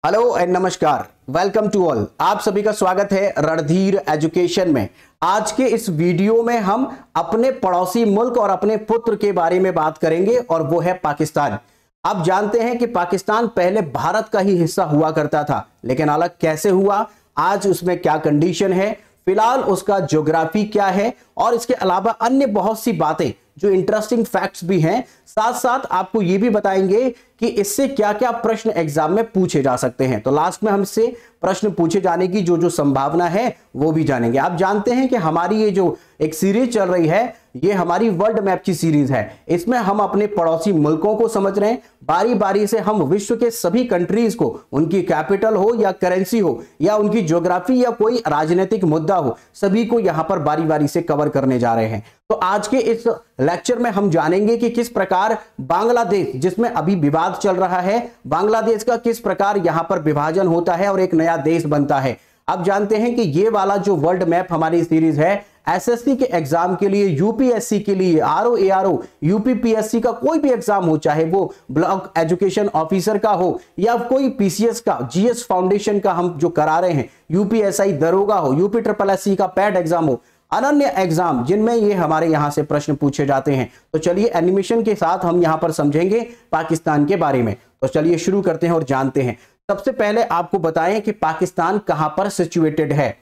Hello and नमस्कार, welcome to all. आप सभी का स्वागत है रणधीर एजुकेशन में। आज के इस वीडियो में हम अपने पड़ोसी मुल्क और अपने पुत्र के बारे में बात करेंगे और वो है पाकिस्तान। आप जानते हैं कि पाकिस्तान पहले भारत का ही हिस्सा हुआ करता था, लेकिन अलग कैसे हुआ, आज उसमें क्या कंडीशन है, फिलहाल उसका ज्योग्राफी क्या है और इसके अलावा अन्य बहुत सी बातें जो इंटरेस्टिंग फैक्ट्स भी हैं। साथ साथ आपको यह भी बताएंगे कि इससे क्या क्या प्रश्न एग्जाम में पूछे जा सकते हैं। तो लास्ट में हमसे प्रश्न पूछे जाने की जो संभावना है वो भी जानेंगे। आप जानते हैं कि हमारी ये जो एक सीरीज चल रही है, ये हमारी वर्ल्ड मैप की सीरीज है। इसमें हम अपने पड़ोसी मुल्कों को समझ रहे हैं। बारी बारी से हम विश्व के सभी कंट्रीज को, उनकी कैपिटल हो या करेंसी हो या उनकी ज्योग्राफी या कोई राजनीतिक मुद्दा हो, सभी को यहां पर बारी बारी से कवर करने जा रहे हैं। तो आज के इस लेक्चर में हम जानेंगे कि किस प्रकार बांग्लादेश, जिसमें अभी विवाद चल रहा है, बांग्लादेश का किस प्रकार यहां पर विभाजन होता है और एक नया देश बनता है। आप जानते हैं कि ये वाला जो वर्ल्ड मैप हमारी सीरीज है, एसएससी के एग्जाम के लिए, यूपीएससी के लिए, आरओ एआरओ, यूपीपीएससी का कोई भी एग्जाम हो, चाहे वो ब्लॉक एजुकेशन ऑफिसर का हो या कोई पीसीएस का, जीएस फाउंडेशन का हम जो करा रहे हैं, यूपीएसआई दरोगा हो, यूपी ट्रिपल एससी का पैट एग्जाम हो, अनन्य एग्जाम जिनमें ये हमारे यहां से प्रश्न पूछे जाते हैं। तो चलिए एनिमेशन के साथ हम यहां पर समझेंगे पाकिस्तान के बारे में। तो चलिए शुरू करते हैं और जानते हैं। सबसे पहले आपको बताएं कि पाकिस्तान कहां पर सिचुएटेड है।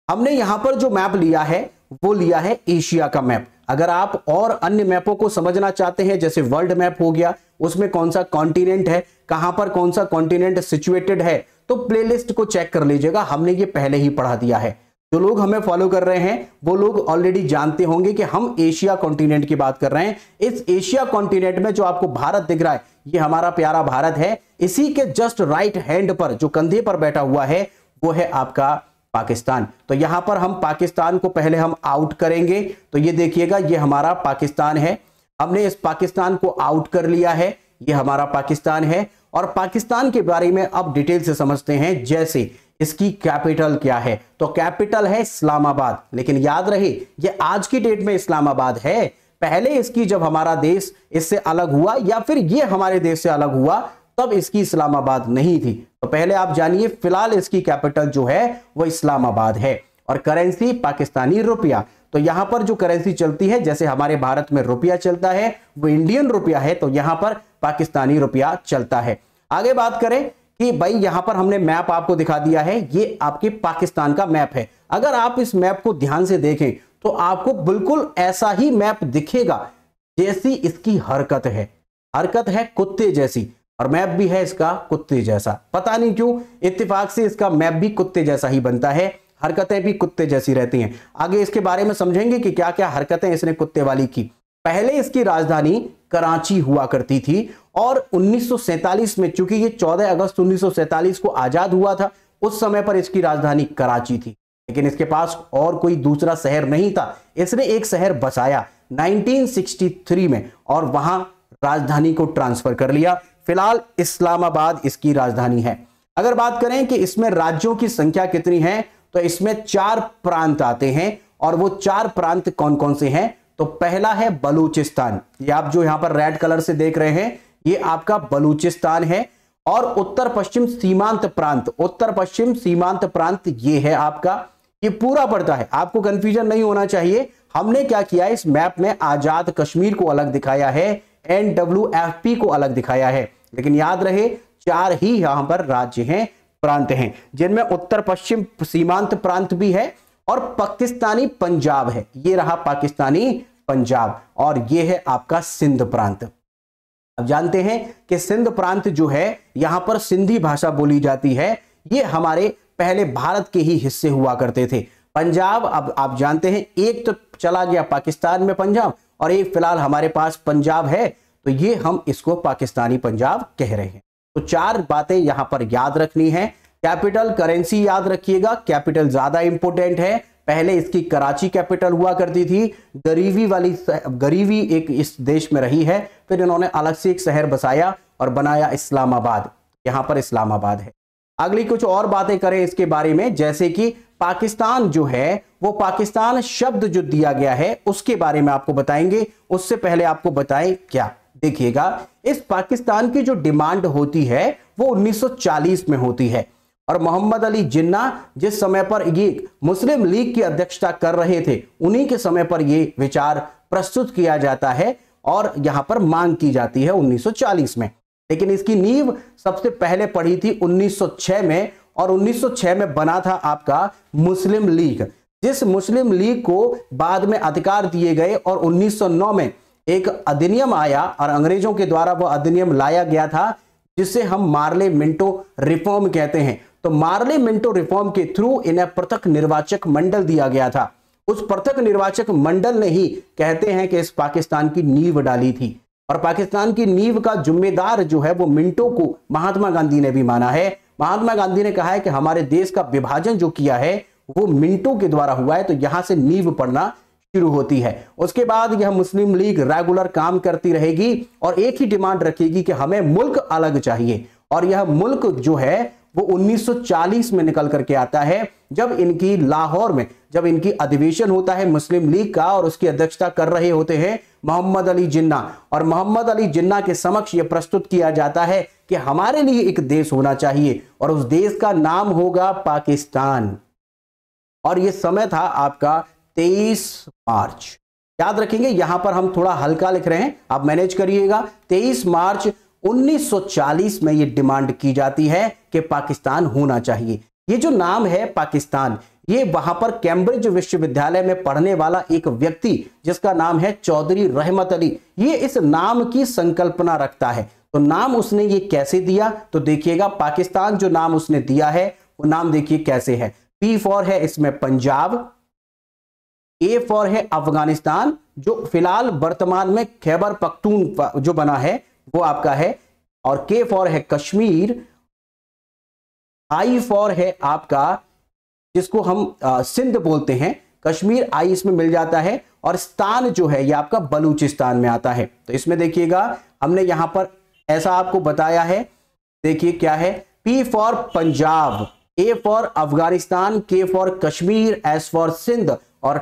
हमने यहां पर जो मैप लिया है वो लिया है एशिया का मैप। अगर आप और अन्य मैपों को समझना चाहते हैं, जैसे वर्ल्ड मैप हो गया, उसमें कौन सा कॉन्टिनेंट है, कहां पर कौन सा कॉन्टिनेंट सिचुएटेड है, तो प्लेलिस्ट को चेक कर लीजिएगा, हमने ये पहले ही पढ़ा दिया है। जो लोग हमें फॉलो कर रहे हैं वो लोग ऑलरेडी जानते होंगे कि हम एशिया कॉन्टिनेंट की बात कर रहे हैं। इस एशिया कॉन्टिनेंट में जो आपको भारत दिख रहा है, ये हमारा प्यारा भारत है। इसी के जस्ट राइट हैंड पर जो कंधे पर बैठा हुआ है वो है आपका पाकिस्तान। तो यहां पर हम पाकिस्तान को पहले हम आउट करेंगे। तो ये देखिएगा, ये हमारा पाकिस्तान है। हमने इस पाकिस्तान को आउट कर लिया है, ये हमारा पाकिस्तान है। और पाकिस्तान के बारे में अब डिटेल से समझते हैं। जैसे इसकी कैपिटल क्या है, तो कैपिटल है इस्लामाबाद। लेकिन याद रहे, ये आज की डेट में इस्लामाबाद है। पहले इसकी जब हमारा देश इससे अलग हुआ या फिर ये हमारे देश से अलग हुआ, तब इसकी इस्लामाबाद नहीं थी। तो पहले आप जानिए, फिलहाल इसकी कैपिटल जो है वो इस्लामाबाद है। और करेंसी पाकिस्तानी रुपया। तो यहां पर जो करेंसी चलती है, जैसे हमारे भारत में रुपया चलता है, वो इंडियन रुपया है, तो यहां पर पाकिस्तानी रुपया चलता है। आगे बात करें कि भाई यहां पर हमने मैप आपको दिखा दिया है, ये आपके पाकिस्तान का मैप है। अगर आप इस मैप को ध्यान से देखें तो आपको बिल्कुल ऐसा ही मैप दिखेगा जैसी इसकी हरकत है। हरकत है कुत्ते जैसी और मैप भी है इसका कुत्ते जैसा। पता नहीं क्यों इत्तेफाक से इसका मैप भी कुत्ते जैसा ही बनता है, हरकतें भी कुत्ते जैसी रहती हैं। आगे इसके बारे में समझेंगे कि क्या क्या हरकतें इसने कुत्ते वाली की। पहले इसकी राजधानी कराची हुआ करती थी और 1947 में, चूंकि ये 14 अगस्त 1947 को आजाद हुआ था, उस समय पर इसकी राजधानी कराची थी। लेकिन इसके पास और कोई दूसरा शहर नहीं था। इसने एक शहर बसाया 1963 में और वहां राजधानी को ट्रांसफर कर लिया। फिलहाल इस्लामाबाद इसकी राजधानी है। अगर बात करें कि इसमें राज्यों की संख्या कितनी है, तो इसमें 4 प्रांत आते हैं। और वो 4 प्रांत कौन कौन से हैं, तो पहला है बलूचिस्तान। ये आप जो यहां पर रेड कलर से देख रहे हैं, ये आपका बलूचिस्तान है। और उत्तर पश्चिम सीमांत प्रांत, उत्तर पश्चिम सीमांत प्रांत ये है आपका, ये पूरा पड़ता है। आपको कंफ्यूजन नहीं होना चाहिए। हमने क्या किया, इस मैप में आजाद कश्मीर को अलग दिखाया है, NWFP को अलग दिखाया है। लेकिन याद रहे, 4 ही यहां पर राज्य हैं, प्रांत हैं, जिनमें उत्तर पश्चिम सीमांत प्रांत भी है और पाकिस्तानी पंजाब है। ये रहा पाकिस्तानी पंजाब और ये है आपका सिंध प्रांत। अब जानते हैं कि सिंध प्रांत जो है, यहां पर सिंधी भाषा बोली जाती है। ये हमारे पहले भारत के ही हिस्से हुआ करते थे। पंजाब, अब आप जानते हैं, एक तो चला गया पाकिस्तान में पंजाब और एक फिलहाल हमारे पास पंजाब है, तो ये हम इसको पाकिस्तानी पंजाब कह रहे हैं। तो 4 बातें यहां पर याद रखनी है। कैपिटल, करेंसी याद रखिएगा, कैपिटल ज्यादा इंपॉर्टेंट है। पहले इसकी कराची कैपिटल हुआ करती थी। गरीबी एक इस देश में रही है, फिर इन्होंने अलग से एक शहर बसाया और बनाया इस्लामाबाद। यहां पर इस्लामाबाद है। अगली कुछ और बातें करें इसके बारे में, जैसे कि पाकिस्तान जो है, वो पाकिस्तान शब्द जो दिया गया है उसके बारे में आपको बताएंगे। उससे पहले आपको बताएं क्या देखिएगा, इस पाकिस्तान की जो डिमांड होती है वो 1940 में होती है और मोहम्मद अली जिन्ना जिस समय पर ये मुस्लिम लीग की अध्यक्षता कर रहे थे, उन्हीं के समय पर ये विचार प्रस्तुत किया जाता है और यहां पर मांग की जाती है 1940 में। लेकिन इसकी नींव सबसे पहले पड़ी थी 1906 में और 1906 में बना था आपका मुस्लिम लीग, जिस मुस्लिम लीग को बाद में अधिकार दिए गए और 1909 में एक अधिनियम आया और अंग्रेजों के द्वारा वह अधिनियम लाया गया था जिसे हम मार्ले मिंटो रिफॉर्म कहते हैं। तो मार्ले मिंटो रिफॉर्म के थ्रू इन्हें पृथक निर्वाचक मंडल दिया गया था। उस पृथक निर्वाचक मंडल ने ही कहते हैं कि इस पाकिस्तान की नींव डाली थी और पाकिस्तान की नींव का जिम्मेदार जो है वो मिंटो को महात्मा गांधी ने भी माना है। महात्मा गांधी ने कहा है कि हमारे देश का विभाजन जो किया है वो मिंटो के द्वारा हुआ है, तो यहां से नींव पड़ना शुरू होती है। उसके बाद यह मुस्लिम लीग रेगुलर काम करती रहेगी और एक ही डिमांड रखेगी कि हमें मुल्क अलग चाहिए और यह मुल्क जो है वो 1940 में निकल करके आता है, जब इनकी लाहौर में जब इनकी अधिवेशन होता है मुस्लिम लीग का और उसकी अध्यक्षता कर रहे होते हैं मोहम्मद अली जिन्ना और मोहम्मद अली जिन्ना के समक्ष यह प्रस्तुत किया जाता है कि हमारे लिए एक देश होना चाहिए और उस देश का नाम होगा पाकिस्तान। और यह समय था आपका 23 मार्च। याद रखेंगे, यहां पर हम थोड़ा हल्का लिख रहे हैं, आप मैनेज करिएगा। 23 मार्च 1940 में यह डिमांड की जाती है कि पाकिस्तान होना चाहिए। ये जो नाम है पाकिस्तान, ये वहां पर कैम्ब्रिज विश्वविद्यालय में पढ़ने वाला एक व्यक्ति जिसका नाम है चौधरी रहमत अली, ये इस नाम की संकल्पना रखता है। तो नाम उसने ये कैसे दिया, तो देखिएगा पाकिस्तान जो नाम उसने दिया है वो नाम देखिए कैसे है। P फॉर है इसमें पंजाब, A फॉर है अफगानिस्तान जो फिलहाल वर्तमान में खैबर पख्तून जो बना है वो आपका है, और K फॉर है कश्मीर, I फॉर है आपका जिसको हम सिंध बोलते हैं, कश्मीर I इसमें मिल जाता है, और स्थान जो है ये आपका बलूचिस्तान में आता है। तो इसमें देखिएगा हमने यहां पर ऐसा आपको बताया है, देखिए क्या है, P for Punjab, A for Afghanistan, K for Kashmir, S for Sindh और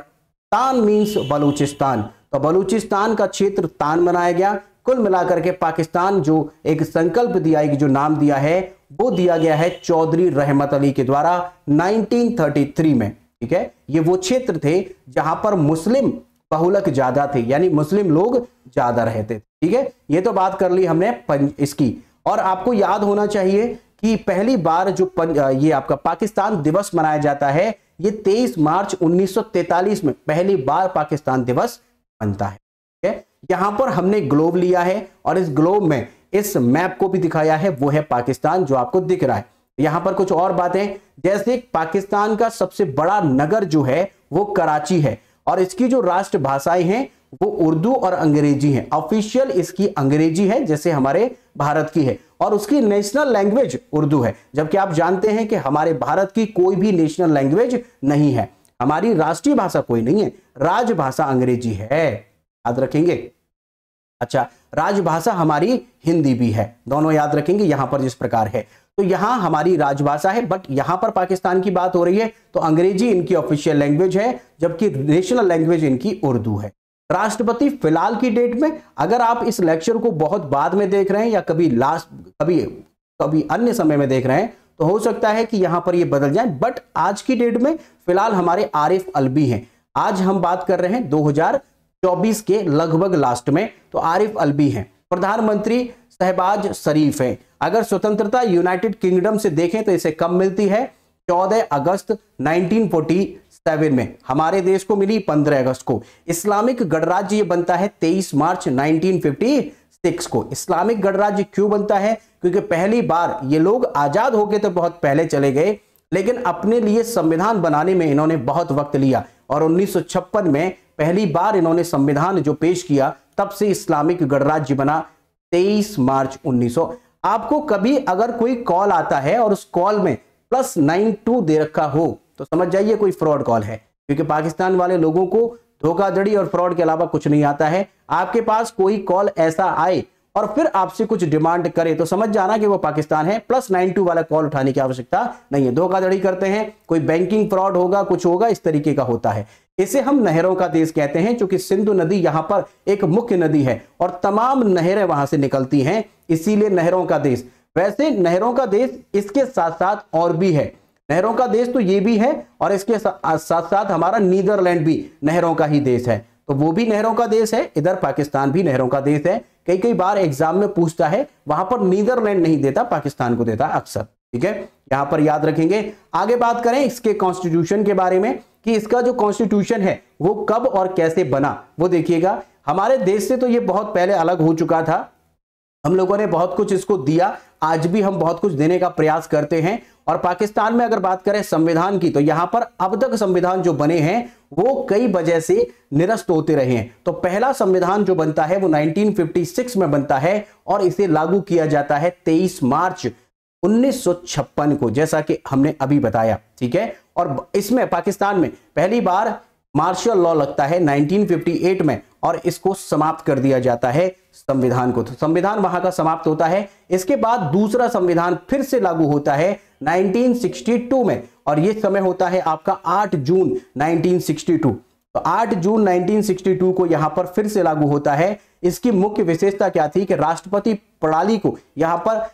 तान मीन्स बलूचिस्तान। तो बलूचिस्तान का क्षेत्र तान बनाया गया। कुल मिलाकर के पाकिस्तान जो एक संकल्प दिया, एक जो नाम दिया है वो दिया गया है चौधरी रहमत अली के द्वारा 1933 में। ठीक है, ये वो क्षेत्र थे जहां पर मुस्लिम बहुलक ज्यादा थे, यानी मुस्लिम लोग ज्यादा रहते थे। ठीक है, ये तो बात कर ली हमने इसकी। और आपको याद होना चाहिए कि पहली बार जो ये आपका पाकिस्तान दिवस मनाया जाता है ये 23 मार्च 1943 में पहली बार पाकिस्तान दिवस बनता है। ठीक है, यहां पर हमने ग्लोब लिया है और इस ग्लोब में इस मैप को भी दिखाया है, वो है पाकिस्तान जो आपको दिख रहा है। यहां पर कुछ और बातें, जैसे पाकिस्तान का सबसे बड़ा नगर जो है वो कराची है और इसकी जो राष्ट्र भाषाएं हैं वो उर्दू और अंग्रेजी हैं। ऑफिशियल इसकी अंग्रेजी है जैसे हमारे भारत की है, और उसकी नेशनल लैंग्वेज उर्दू है, जबकि आप जानते हैं कि हमारे भारत की कोई भी नेशनल लैंग्वेज नहीं है, हमारी राष्ट्रीय भाषा कोई नहीं है, राजभाषा अंग्रेजी है, याद रखेंगे। अच्छा, राजभाषा हमारी हिंदी भी है, दोनों याद रखेंगे यहां पर जिस प्रकार है। तो यहां हमारी राजभाषा है, बट यहां पर पाकिस्तान की बात हो रही है तो अंग्रेजी इनकी ऑफिशियल लैंग्वेज है, जबकि नेशनल लैंग्वेज इनकी उर्दू है। राष्ट्रपति फिलहाल की डेट में, अगर आप इस लेक्चर को बहुत बाद में देख रहे हैं या कभी अन्य समय में देख रहे हैं तो हो सकता है कि यहां पर ये बदल जाए, बट आज की डेट में फिलहाल हमारे आरिफ अलवी हैं। आज हम बात कर रहे हैं 2024 के लगभग लास्ट में, तो आरिफ अलवी हैं। प्रधानमंत्री शहबाज शरीफ है। अगर स्वतंत्रता यूनाइटेड किंगडम से देखें तो इसे कब मिलती है, 14 अगस्त 1947 में, हमारे देश को मिली 15 अगस्त को। इस्लामिक गणराज्य ये बनता है 23 मार्च 1956 को। इस्लामिक गणराज्य क्यों बनता है, क्योंकि पहली बार ये लोग आजाद होके तो बहुत पहले चले गए, लेकिन अपने लिए संविधान बनाने में इन्होंने बहुत वक्त लिया और 1956 में पहली बार इन्होंने संविधान जो पेश किया, तब से इस्लामिक गणराज्य बना 23 मार्च 1900। आपको कभी अगर कोई कॉल आता है और उस कॉल में +92 दे रखा हो तो समझ जाइए कोई फ्रॉड कॉल है, क्योंकि पाकिस्तान वाले लोगों को धोखाधड़ी और फ्रॉड के अलावा कुछ नहीं आता है। आपके पास कोई कॉल ऐसा आए और फिर आपसे कुछ डिमांड करे तो समझ जाना कि वो पाकिस्तान है। +92 वाला कॉल उठाने की आवश्यकता नहीं है, धोखाधड़ी करते हैं, कोई बैंकिंग फ्रॉड होगा, कुछ होगा, इस तरीके का होता है। इसे हम नहरों का देश कहते हैं, क्योंकि सिंधु नदी यहां पर एक मुख्य नदी है और तमाम नहरें वहां से निकलती हैं, इसीलिए नहरों का देश। वैसे नहरों का देश इसके साथ साथ और भी है, नहरों का देश तो ये भी है और इसके साथ साथ हमारा नीदरलैंड भी नहरों का ही देश है, तो वो भी नहरों का देश है। इधर पाकिस्तान भी नहरों का देश है। कई कई बार एग्जाम में पूछता है, वहां पर नीदरलैंड नहीं देता, पाकिस्तान को देता अक्सर, ठीक है, यहां पर याद रखेंगे। आगे बात करें इसके कॉन्स्टिट्यूशन के बारे में कि इसका जो कॉन्स्टिट्यूशन है वो कब और कैसे बना, वो देखिएगा। हमारे देश से तो ये बहुत पहले अलग हो चुका था, हम लोगों ने बहुत कुछ इसको दिया, आज भी हम बहुत कुछ देने का प्रयास करते हैं। और पाकिस्तान में अगर बात करें संविधान की, तो यहां पर अब तक संविधान जो बने हैं वो कई वजह से निरस्त होते रहे हैं। तो पहला संविधान जो बनता है वो 1956 में बनता है और इसे लागू किया जाता है 23 मार्च 1956 को, जैसा कि हमने अभी बताया, ठीक है। और इसमें पाकिस्तान में पहली बार मार्शल लॉ लगता है 1958 में और इसको समाप्त कर दिया जाता है संविधान को, तो संविधान वहां का समाप्त होता है। इसके बाद दूसरा संविधान फिर से लागू होता है 1962 में और यह समय होता है आपका 8 जून 1962। तो 8 जून 1962 को यहां पर फिर से लागू होता है। इसकी मुख्य विशेषता क्या थी कि राष्ट्रपति प्रणाली को यहां पर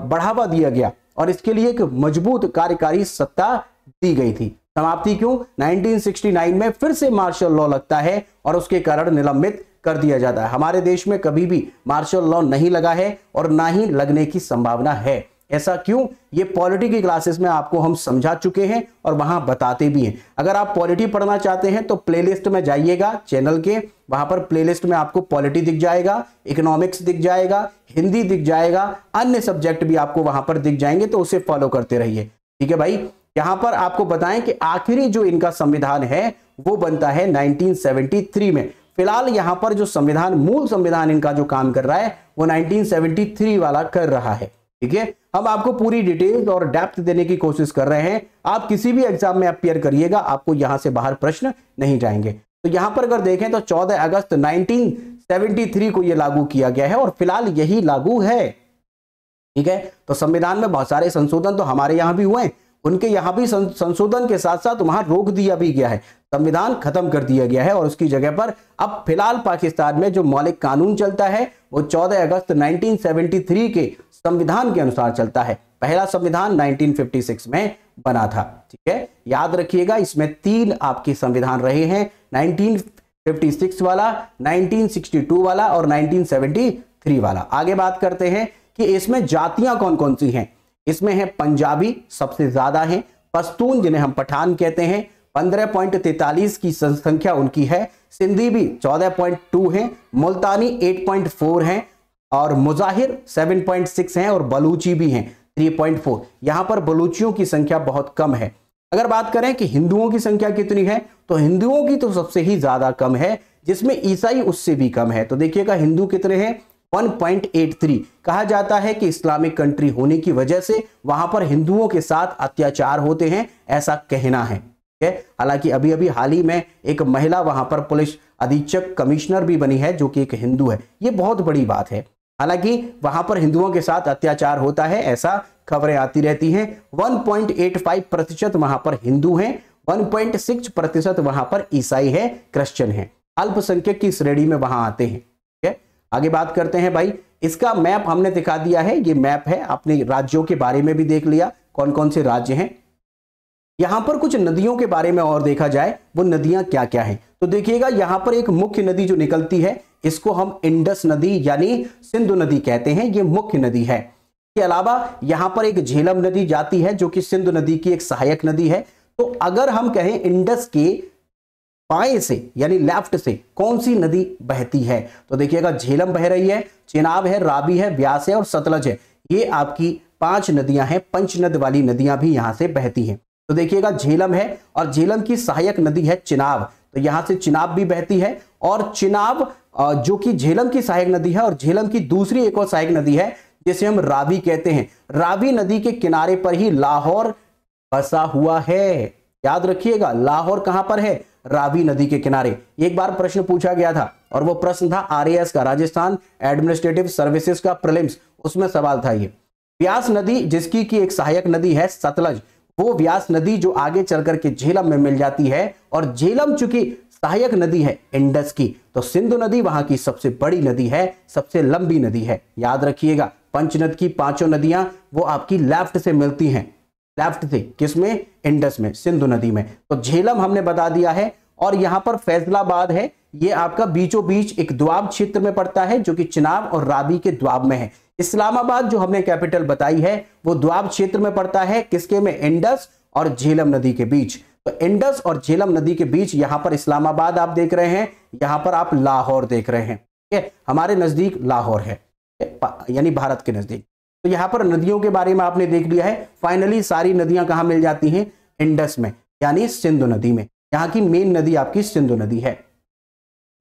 बढ़ावा दिया गया और इसके लिए एक मजबूत कार्यकारी सत्ता दी गई थी। समाप्ति क्यों? 1969 में फिर से मार्शल लॉ लगता है और उसके कारण निलंबित कर दिया जाता है। हमारे देश में कभी भी मार्शल लॉ नहीं लगा है और ना ही लगने की संभावना है। ऐसा क्यों? ये पॉलिटी की क्लासेस में आपको हम समझा चुके हैं और वहां बताते भी हैं। अगर आप पॉलिटी पढ़ना चाहते हैं तो प्लेलिस्ट में जाइएगा चैनल के, वहां पर प्लेलिस्ट में आपको पॉलिटी दिख जाएगा, इकोनॉमिक्स दिख जाएगा, हिंदी दिख जाएगा, अन्य सब्जेक्ट भी आपको वहां पर दिख जाएंगे, तो उसे फॉलो करते रहिए, ठीक है भाई। यहां पर आपको बताएं कि आखिरी जो इनका संविधान है वो बनता है 1973 में। फिलहाल यहां पर जो संविधान, मूल संविधान इनका जो काम कर रहा है वो 1973 वाला कर रहा है, ठीक है। हम आपको पूरी डिटेल्स और डेप्थ देने की कोशिश कर रहे हैं। आप किसी भी एग्जाम में अपीयर करिएगा, आपको यहां से बाहर प्रश्न नहीं जाएंगे। तो यहां पर अगर देखें तो 14 अगस्त 1973 को यह लागू किया गया है और फिलहाल यही लागू है, ठीक है। तो संविधान में बहुत सारे संशोधन तो हमारे यहां भी हुए, उनके यहां भी संशोधन के साथ साथ वहां रोक दिया भी गया है, संविधान खत्म कर दिया गया है और उसकी जगह पर अब फिलहाल पाकिस्तान में जो मौलिक कानून चलता है वो 14 अगस्त 1973 के संविधान के अनुसार चलता है। पहला संविधान 1956 में बना था, ठीक है, याद रखिएगा। इसमें 3 आपके संविधान रहे हैं, 1956 वाला, 1962 वाला और 1973 वाला। आगे बात करते हैं कि इसमें जातियां कौन कौन सी हैं। इसमें है पंजाबी सबसे ज्यादा है, पश्तून जिन्हें हम पठान कहते हैं 15.43 की संख्या उनकी है, सिंधी भी 14.2 है, मुल्तानी 8.4 है और मुजाहिर 7.6 हैं और बलूची भी हैं 3.4। यहां पर बलूचियों की संख्या बहुत कम है। अगर बात करें कि हिंदुओं की संख्या कितनी है, तो हिंदुओं की तो सबसे ही ज्यादा कम है, जिसमें ईसाई उससे भी कम है। तो देखिएगा हिंदू कितने हैं, 1.83। कहा जाता है कि इस्लामिक कंट्री होने की वजह से वहां पर हिंदुओं के साथ अत्याचार होते हैं, ऐसा कहना है। हालांकि अभी अभी हाल ही में एक महिला वहां पर पुलिस अधीक्षक कमिश्नर भी बनी है जो कि एक हिंदू है, ये बहुत बड़ी बात है। हालांकि वहां पर हिंदुओं के साथ अत्याचार होता है, ऐसा खबरें आती रहती हैं। 1.85% वहां पर हिंदू हैं, 1.6% वहां पर ईसाई है, क्रिश्चियन है, अल्पसंख्यक की श्रेणी में वहां आते हैं। आगे बात करते हैं भाई, इसका मैप हमने दिखा दिया है, ये मैप है, अपने राज्यों के बारे में भी देख लिया कौन कौन से राज्य हैं। यहां पर कुछ नदियों के बारे में और देखा जाए, वो नदियां क्या क्या हैं। तो देखिएगा यहां पर एक मुख्य नदी जो निकलती है इसको हम इंडस नदी यानी सिंधु नदी कहते हैं, ये मुख्य नदी है। इसके अलावा यहां पर एक झेलम नदी जाती है जो कि सिंधु नदी की एक सहायक नदी है। तो अगर हम कहें इंडस के बाएं से यानी लेफ्ट से कौन सी नदी बहती है, तो देखिएगा झेलम बह रही है, चेनाब है, रावी है, व्यास है और सतलज है। ये आपकी 5 नदियां हैं, पंचनद वाली नदियां भी यहां से बहती हैं। तो देखिएगा झेलम है और झेलम की सहायक नदी है चिनाब, तो यहां से चिनाब भी बहती है और चिनाब जो कि झेलम की सहायक नदी है और झेलम की दूसरी एक और सहायक नदी है जिसे हम रावी कहते हैं। रावी नदी के किनारे पर ही लाहौर बसा हुआ है, याद रखिएगा लाहौर कहां पर है, रावी नदी के किनारे। एक बार प्रश्न पूछा गया था और वो प्रश्न था आरएएस का, राजस्थान एडमिनिस्ट्रेटिव सर्विसेज का प्रीलिम्स, उसमें सवाल था ये। व्यास नदी जिसकी की एक सहायक नदी है सतलज, वो व्यास नदी जो आगे चल करके झेलम में मिल जाती है, और झेलम चूंकि सहायक नदी है इंडस की, तो सिंधु नदी वहां की सबसे बड़ी नदी है, सबसे लंबी नदी है। याद रखिएगा, पंचनद की पांचों नदियां वो आपकी लेफ्ट से मिलती हैं, लेफ्ट से, किसमें? इंडस में, सिंधु नदी में। तो झेलम हमने बता दिया है। और यहां पर फैसलाबाद है, ये आपका बीचों बीच एक द्वाब क्षेत्र में पड़ता है जो कि चिनाब और रावी के द्वाब में है। इस्लामाबाद जो हमने कैपिटल बताई है वो द्वाब क्षेत्र में पड़ता है, किसके में? इंडस और झेलम नदी के बीच। तो इंडस और झेलम नदी के बीच यहां पर इस्लामाबाद आप देख रहे हैं, यहां पर आप लाहौर देख रहे हैं। ठीक है, हमारे नजदीक लाहौर है, यानी भारत के नजदीक। तो यहां पर नदियों के बारे में आपने देख लिया है। फाइनली सारी नदियां कहां मिल जाती हैं? इंडस में, यानी सिंधु नदी में। यहां की मेन नदी आपकी सिंधु नदी है।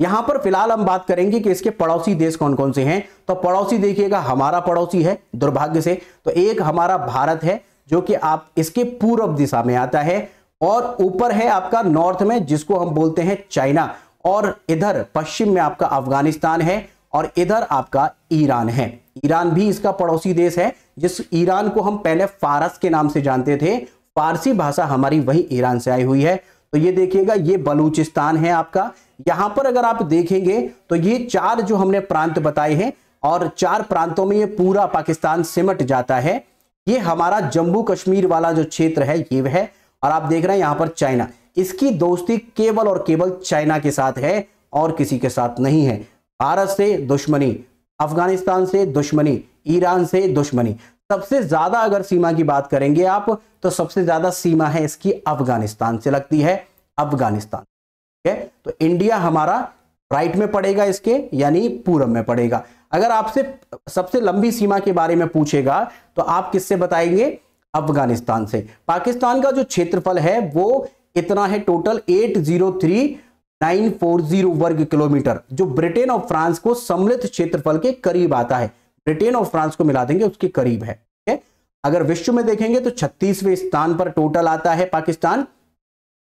यहां पर फिलहाल हम बात करेंगे कि इसके पड़ोसी देश कौन कौन से हैं। तो पड़ोसी देखिएगा, हमारा पड़ोसी है दुर्भाग्य से, तो एक हमारा भारत है जो कि आप इसके पूर्व दिशा में आता है, और ऊपर है आपका नॉर्थ में जिसको हम बोलते हैं चाइना, और इधर पश्चिम में आपका अफगानिस्तान है, और इधर आपका ईरान है। ईरान भी इसका पड़ोसी देश है, जिस ईरान को हम पहले फारस के नाम से जानते थे। फारसी भाषा हमारी वही ईरान से आई हुई है। तो ये देखिएगा, ये बलूचिस्तान है आपका। यहां पर अगर आप देखेंगे तो ये चार जो हमने प्रांत बताए हैं, और चार प्रांतों में ये पूरा पाकिस्तान सिमट जाता है। ये हमारा जम्मू कश्मीर वाला जो क्षेत्र है ये है, और आप देख रहे हैं यहां पर चाइना। इसकी दोस्ती केवल और केवल चाइना के साथ है और किसी के साथ नहीं है। भारत से दुश्मनी, अफगानिस्तान से दुश्मनी, ईरान से दुश्मनी। सबसे ज्यादा अगर सीमा की बात करेंगे आप, तो सबसे ज्यादा सीमा है इसकी अफगानिस्तान से लगती है, अफगानिस्तान। ठीक है, तो इंडिया हमारा राइट में पड़ेगा इसके, यानी पूरब में पड़ेगा। अगर आपसे सबसे लंबी सीमा के बारे में पूछेगा तो आप किससे बताएंगे? अफगानिस्तान से। पाकिस्तान का जो क्षेत्रफल है वो इतना है, टोटल 803,940 वर्ग किलोमीटर, जो ब्रिटेन और फ्रांस को सम्मिलित क्षेत्रफल के करीब आता है। ब्रिटेन और फ्रांस को मिला देंगे उसके करीब है। ठीक है, अगर विश्व में देखेंगे तो 36वें स्थान पर टोटल आता है पाकिस्तान।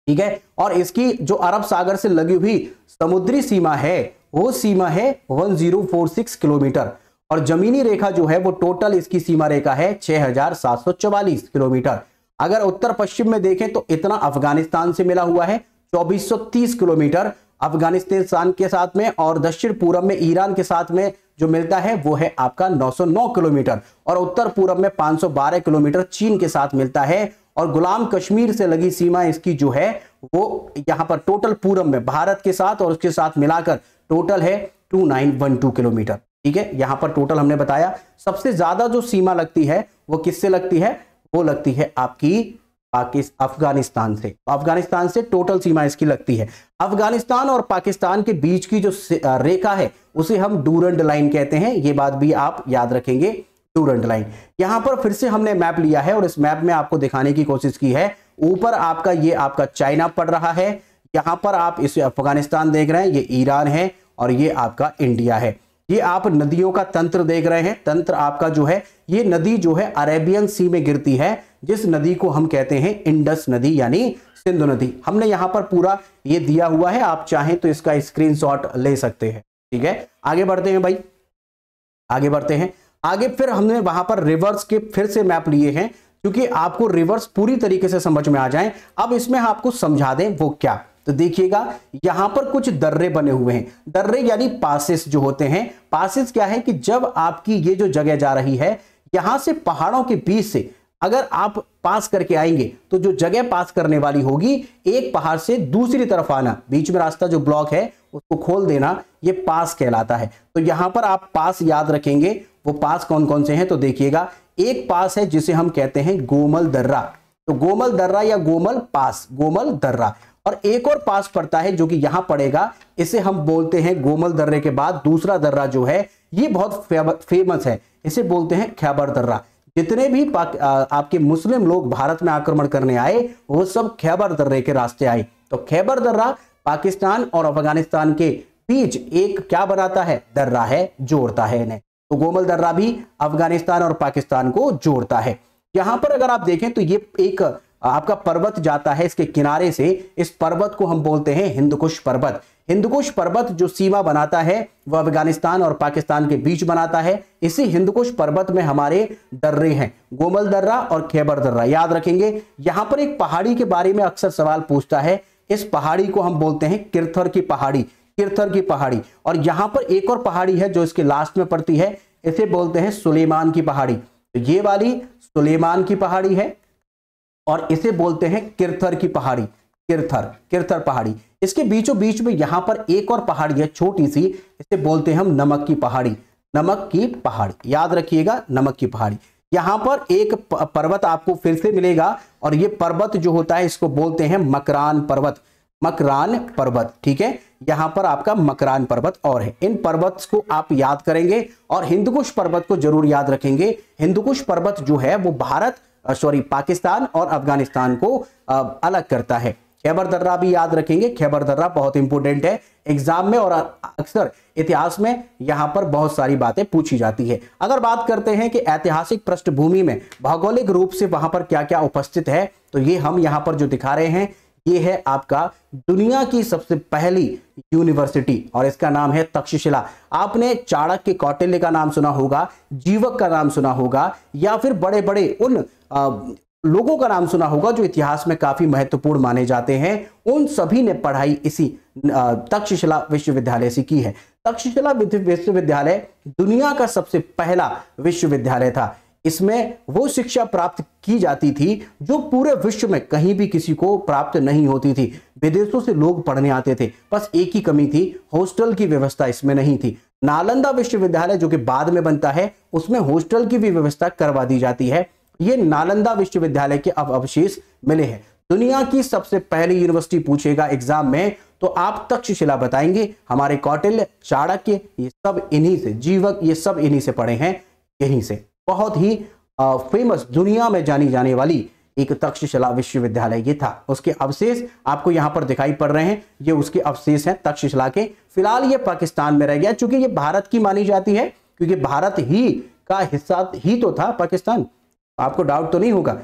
ठीक है, और इसकी जो अरब सागर से लगी हुई समुद्री सीमा है वो सीमा है 1046 किलोमीटर, और जमीनी रेखा जो है वो टोटल इसकी सीमा रेखा है 6744 किलोमीटर। अगर उत्तर पश्चिम में देखें तो इतना अफगानिस्तान से मिला हुआ है 2430 किलोमीटर अफगानिस्तान के साथ में, और दक्षिण पूर्व में ईरान के साथ में जो मिलता है वो है आपका 909 किलोमीटर, और उत्तर पूर्व में 512 किलोमीटर चीन के साथ मिलता है। और गुलाम कश्मीर से लगी सीमा इसकी जो है वो यहां पर टोटल पूर्व में भारत के साथ और उसके साथ मिलाकर टोटल है 2912 किलोमीटर। ठीक है, यहां पर टोटल हमने बताया। सबसे ज्यादा जो सीमा लगती है वो किससे लगती है? वो लगती है आपकी अफगानिस्तान से। अफगानिस्तान से टोटल सीमा इसकी लगती है। अफगानिस्तान और पाकिस्तान के बीच की जो रेखा है उसे हम डूरंड लाइन कहते हैं। ये बात भी आप याद रखेंगे, डूरंड लाइन। यहां पर फिर से हमने मैप लिया है और इस मैप में आपको दिखाने की कोशिश की है। ऊपर आपका ये आपका चाइना पड़ रहा है, यहां पर आप इसे अफगानिस्तान देख रहे हैं, ये ईरान है, और ये आपका इंडिया है। ये आप नदियों का तंत्र देख रहे हैं। तंत्र आपका जो है, ये नदी जो है अरेबियन सी में गिरती है, जिस नदी को हम कहते हैं इंडस नदी, यानी सिंधु नदी। हमने यहां पर पूरा ये दिया हुआ है, आप चाहें तो इसका स्क्रीनशॉट ले सकते हैं। ठीक है, आगे बढ़ते हैं भाई, आगे बढ़ते हैं। आगे फिर हमने वहां पर रिवर्स के फिर से मैप लिए हैं, क्योंकि आपको रिवर्स पूरी तरीके से समझ में आ जाए। अब इसमें आपको समझा दें वो क्या। तो देखिएगा, यहां पर कुछ दर्रे बने हुए हैं। दर्रे यानी पासेस जो होते हैं। पासेस क्या है कि जब आपकी ये जो जगह जा रही है, यहां से पहाड़ों के बीच से अगर आप पास करके आएंगे तो जो जगह पास करने वाली होगी, एक पहाड़ से दूसरी तरफ आना, बीच में रास्ता जो ब्लॉक है उसको खोल देना, ये पास कहलाता है। तो यहां पर आप पास याद रखेंगे। वो पास कौन कौन से हैं? तो देखिएगा, एक पास है जिसे हम कहते हैं गोमल दर्रा। तो गोमल दर्रा या गोमल पास, गोमल दर्रा। और एक और पास पड़ता है जो कि यहां पड़ेगा, इसे हम बोलते हैं गोमल दर्रे के बाद दूसरा दर्रा जो है ये बहुत फेमस है, इसे बोलते हैं खैबर दर्रा। जितने भी आपके मुस्लिम लोग भारत में आक्रमण करने आए वो सब खैबर दर्रे के रास्ते आए। तो खैबर दर्रा पाकिस्तान और अफगानिस्तान के बीच एक क्या बनाता है? दर्रा है, जोड़ता है इन्हें। तो गोमल दर्रा भी अफगानिस्तान और पाकिस्तान को जोड़ता है। यहां पर अगर आप देखें तो ये एक आपका पर्वत जाता है इसके किनारे से, इस पर्वत को हम बोलते हैं हिंदकुश पर्वत। हिंदकुश पर्वत जो सीमा बनाता है वह अफगानिस्तान और पाकिस्तान के बीच बनाता है। इसी हिंदकुश पर्वत में हमारे दर्रे हैं, गोमल दर्रा और खैबर दर्रा, याद रखेंगे। यहां पर एक पहाड़ी के बारे में अक्सर सवाल पूछता है, इस पहाड़ी को हम बोलते हैं किरथर की पहाड़ी, किरथर की पहाड़ी। और यहां पर एक और पहाड़ी है जो इसके लास्ट में पड़ती है, इसे बोलते हैं सुलेमान की पहाड़ी। तो ये वाली सुलेमान की पहाड़ी है और इसे बोलते हैं किरथर की पहाड़ी, किरथर, किरथर पहाड़ी। इसके बीचों बीच में यहां पर एक और पहाड़ी है छोटी सी, इसे बोलते हैं हम नमक की पहाड़ी, नमक की पहाड़ी, याद रखिएगा नमक की पहाड़ी। यहां पर एक पर्वत आपको फिर से मिलेगा और यह पर्वत जो होता है इसको बोलते हैं मकरान पर्वत, मकरान पर्वत, ठीक है। यहां पर आपका मकरान पर्वत और है, इन पर्वत को आप याद करेंगे और हिंदकुश पर्वत को जरूर याद रखेंगे। हिंदकुश पर्वत जो है वो पाकिस्तान और अफगानिस्तान को अलग करता है। खैबर दर्रा भी याद रखेंगे, खैबर दर्रा बहुत इंपॉर्टेंट है एग्जाम में और अक्सर इतिहास में यहां पर बहुत सारी बातें पूछी जाती है। अगर बात करते हैं कि ऐतिहासिक पृष्ठभूमि में भौगोलिक रूप से वहां पर क्या क्या उपस्थित है, तो ये हम यहां पर जो दिखा रहे हैं ये है आपका दुनिया की सबसे पहली यूनिवर्सिटी और इसका नाम है तक्षशिला। आपने चाणक्य, कौटिल्य का नाम सुना होगा, जीवक का नाम सुना होगा या फिर बड़े बड़े उन लोगों का नाम सुना होगा जो इतिहास में काफी महत्वपूर्ण माने जाते हैं। उन सभी ने पढ़ाई इसी तक्षशिला विश्वविद्यालय से की है। तक्षशिला विश्वविद्यालय दुनिया का सबसे पहला विश्वविद्यालय था। इसमें वो शिक्षा प्राप्त की जाती थी जो पूरे विश्व में कहीं भी किसी को प्राप्त नहीं होती थी। विदेशों से लोग पढ़ने आते थे, बस एक ही कमी थी, हॉस्टल की व्यवस्था इसमें नहीं थी। नालंदा विश्वविद्यालय जो कि बाद में बनता है उसमें हॉस्टल की भी व्यवस्था करवा दी जाती है। ये नालंदा विश्वविद्यालय के अब अवशेष मिले हैं। दुनिया की सबसे पहली यूनिवर्सिटी पूछेगा एग्जाम में तो आप तक्षशिला बताएंगे। हमारे कौटिल्य, चाणक्य, ये सब इन्हीं से, जीवक, ये सब इन्हीं से पढ़े हैं, यहीं से। बहुत ही फेमस, दुनिया में जानी जाने वाली एक तक्षशिला विश्वविद्यालय ये था। उसके अवशेष आपको यहां पर दिखाई पड़ रहे हैं, ये उसके अवशेष हैं तक्षशिला के। फिलहाल ये पाकिस्तान में रह गया क्योंकि ये भारत की मानी जाती है, क्योंकि भारत ही का हिस्सा ही तो था पाकिस्तान। आपको डाउट तो नहीं होगा।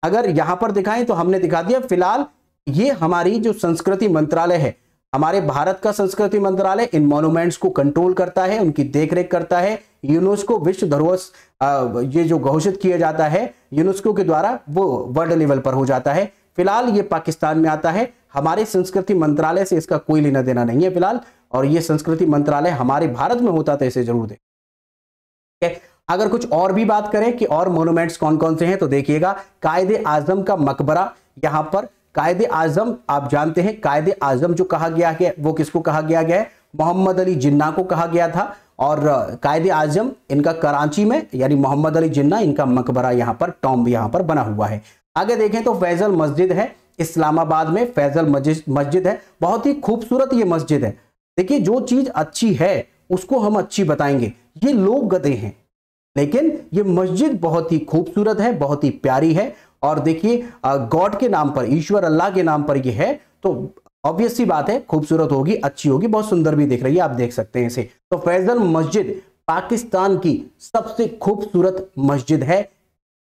अगर यहां पर दिखाएं तो हमने दिखा दिया। फिलहाल ये हमारी जो संस्कृति मंत्रालय है, हमारे भारत का संस्कृति मंत्रालय इन मॉन्यूमेंट्स को कंट्रोल करता है, उनकी देखरेख करता है। यूनेस्को विश्व धरोहर ये जो घोषित किया जाता है यूनेस्को के द्वारा, वो वर्ल्ड लेवल पर हो जाता है। फिलहाल ये पाकिस्तान में आता है। हमारे संस्कृति मंत्रालय से इसका कोई लेना देना नहीं है फिलहाल, और ये संस्कृति मंत्रालय हमारे भारत में होता तो इसे जरूर दें। अगर कुछ और भी बात करें कि और मॉन्यूमेंट्स कौन कौन से हैं तो देखिएगा, कायदे आजम का मकबरा, यहां पर कायदे आजम, आप जानते हैं कायदे आजम जो कहा गया है वो किसको कहा गया है, मोहम्मद अली जिन्ना को कहा गया था। और कायदे आजम इनका कराची में, यानी मोहम्मद अली जिन्ना, इनका मकबरा यहां पर, टॉम्ब यहां पर बना हुआ है। आगे देखें तो फैजल मस्जिद है इस्लामाबाद में, फैजल मस्जिद है, बहुत ही खूबसूरत ये मस्जिद है। देखिए जो चीज अच्छी है उसको हम अच्छी बताएंगे। ये लोग गधे हैं लेकिन ये मस्जिद बहुत ही खूबसूरत है, बहुत ही प्यारी है। और देखिए गॉड के नाम पर, ईश्वर अल्लाह के नाम पर ये है, तो ऑब्वियस सी बात है खूबसूरत होगी, अच्छी होगी, बहुत सुंदर भी दिख रही है, आप देख सकते हैं इसे। तो फैजल मस्जिद पाकिस्तान की सबसे खूबसूरत मस्जिद है,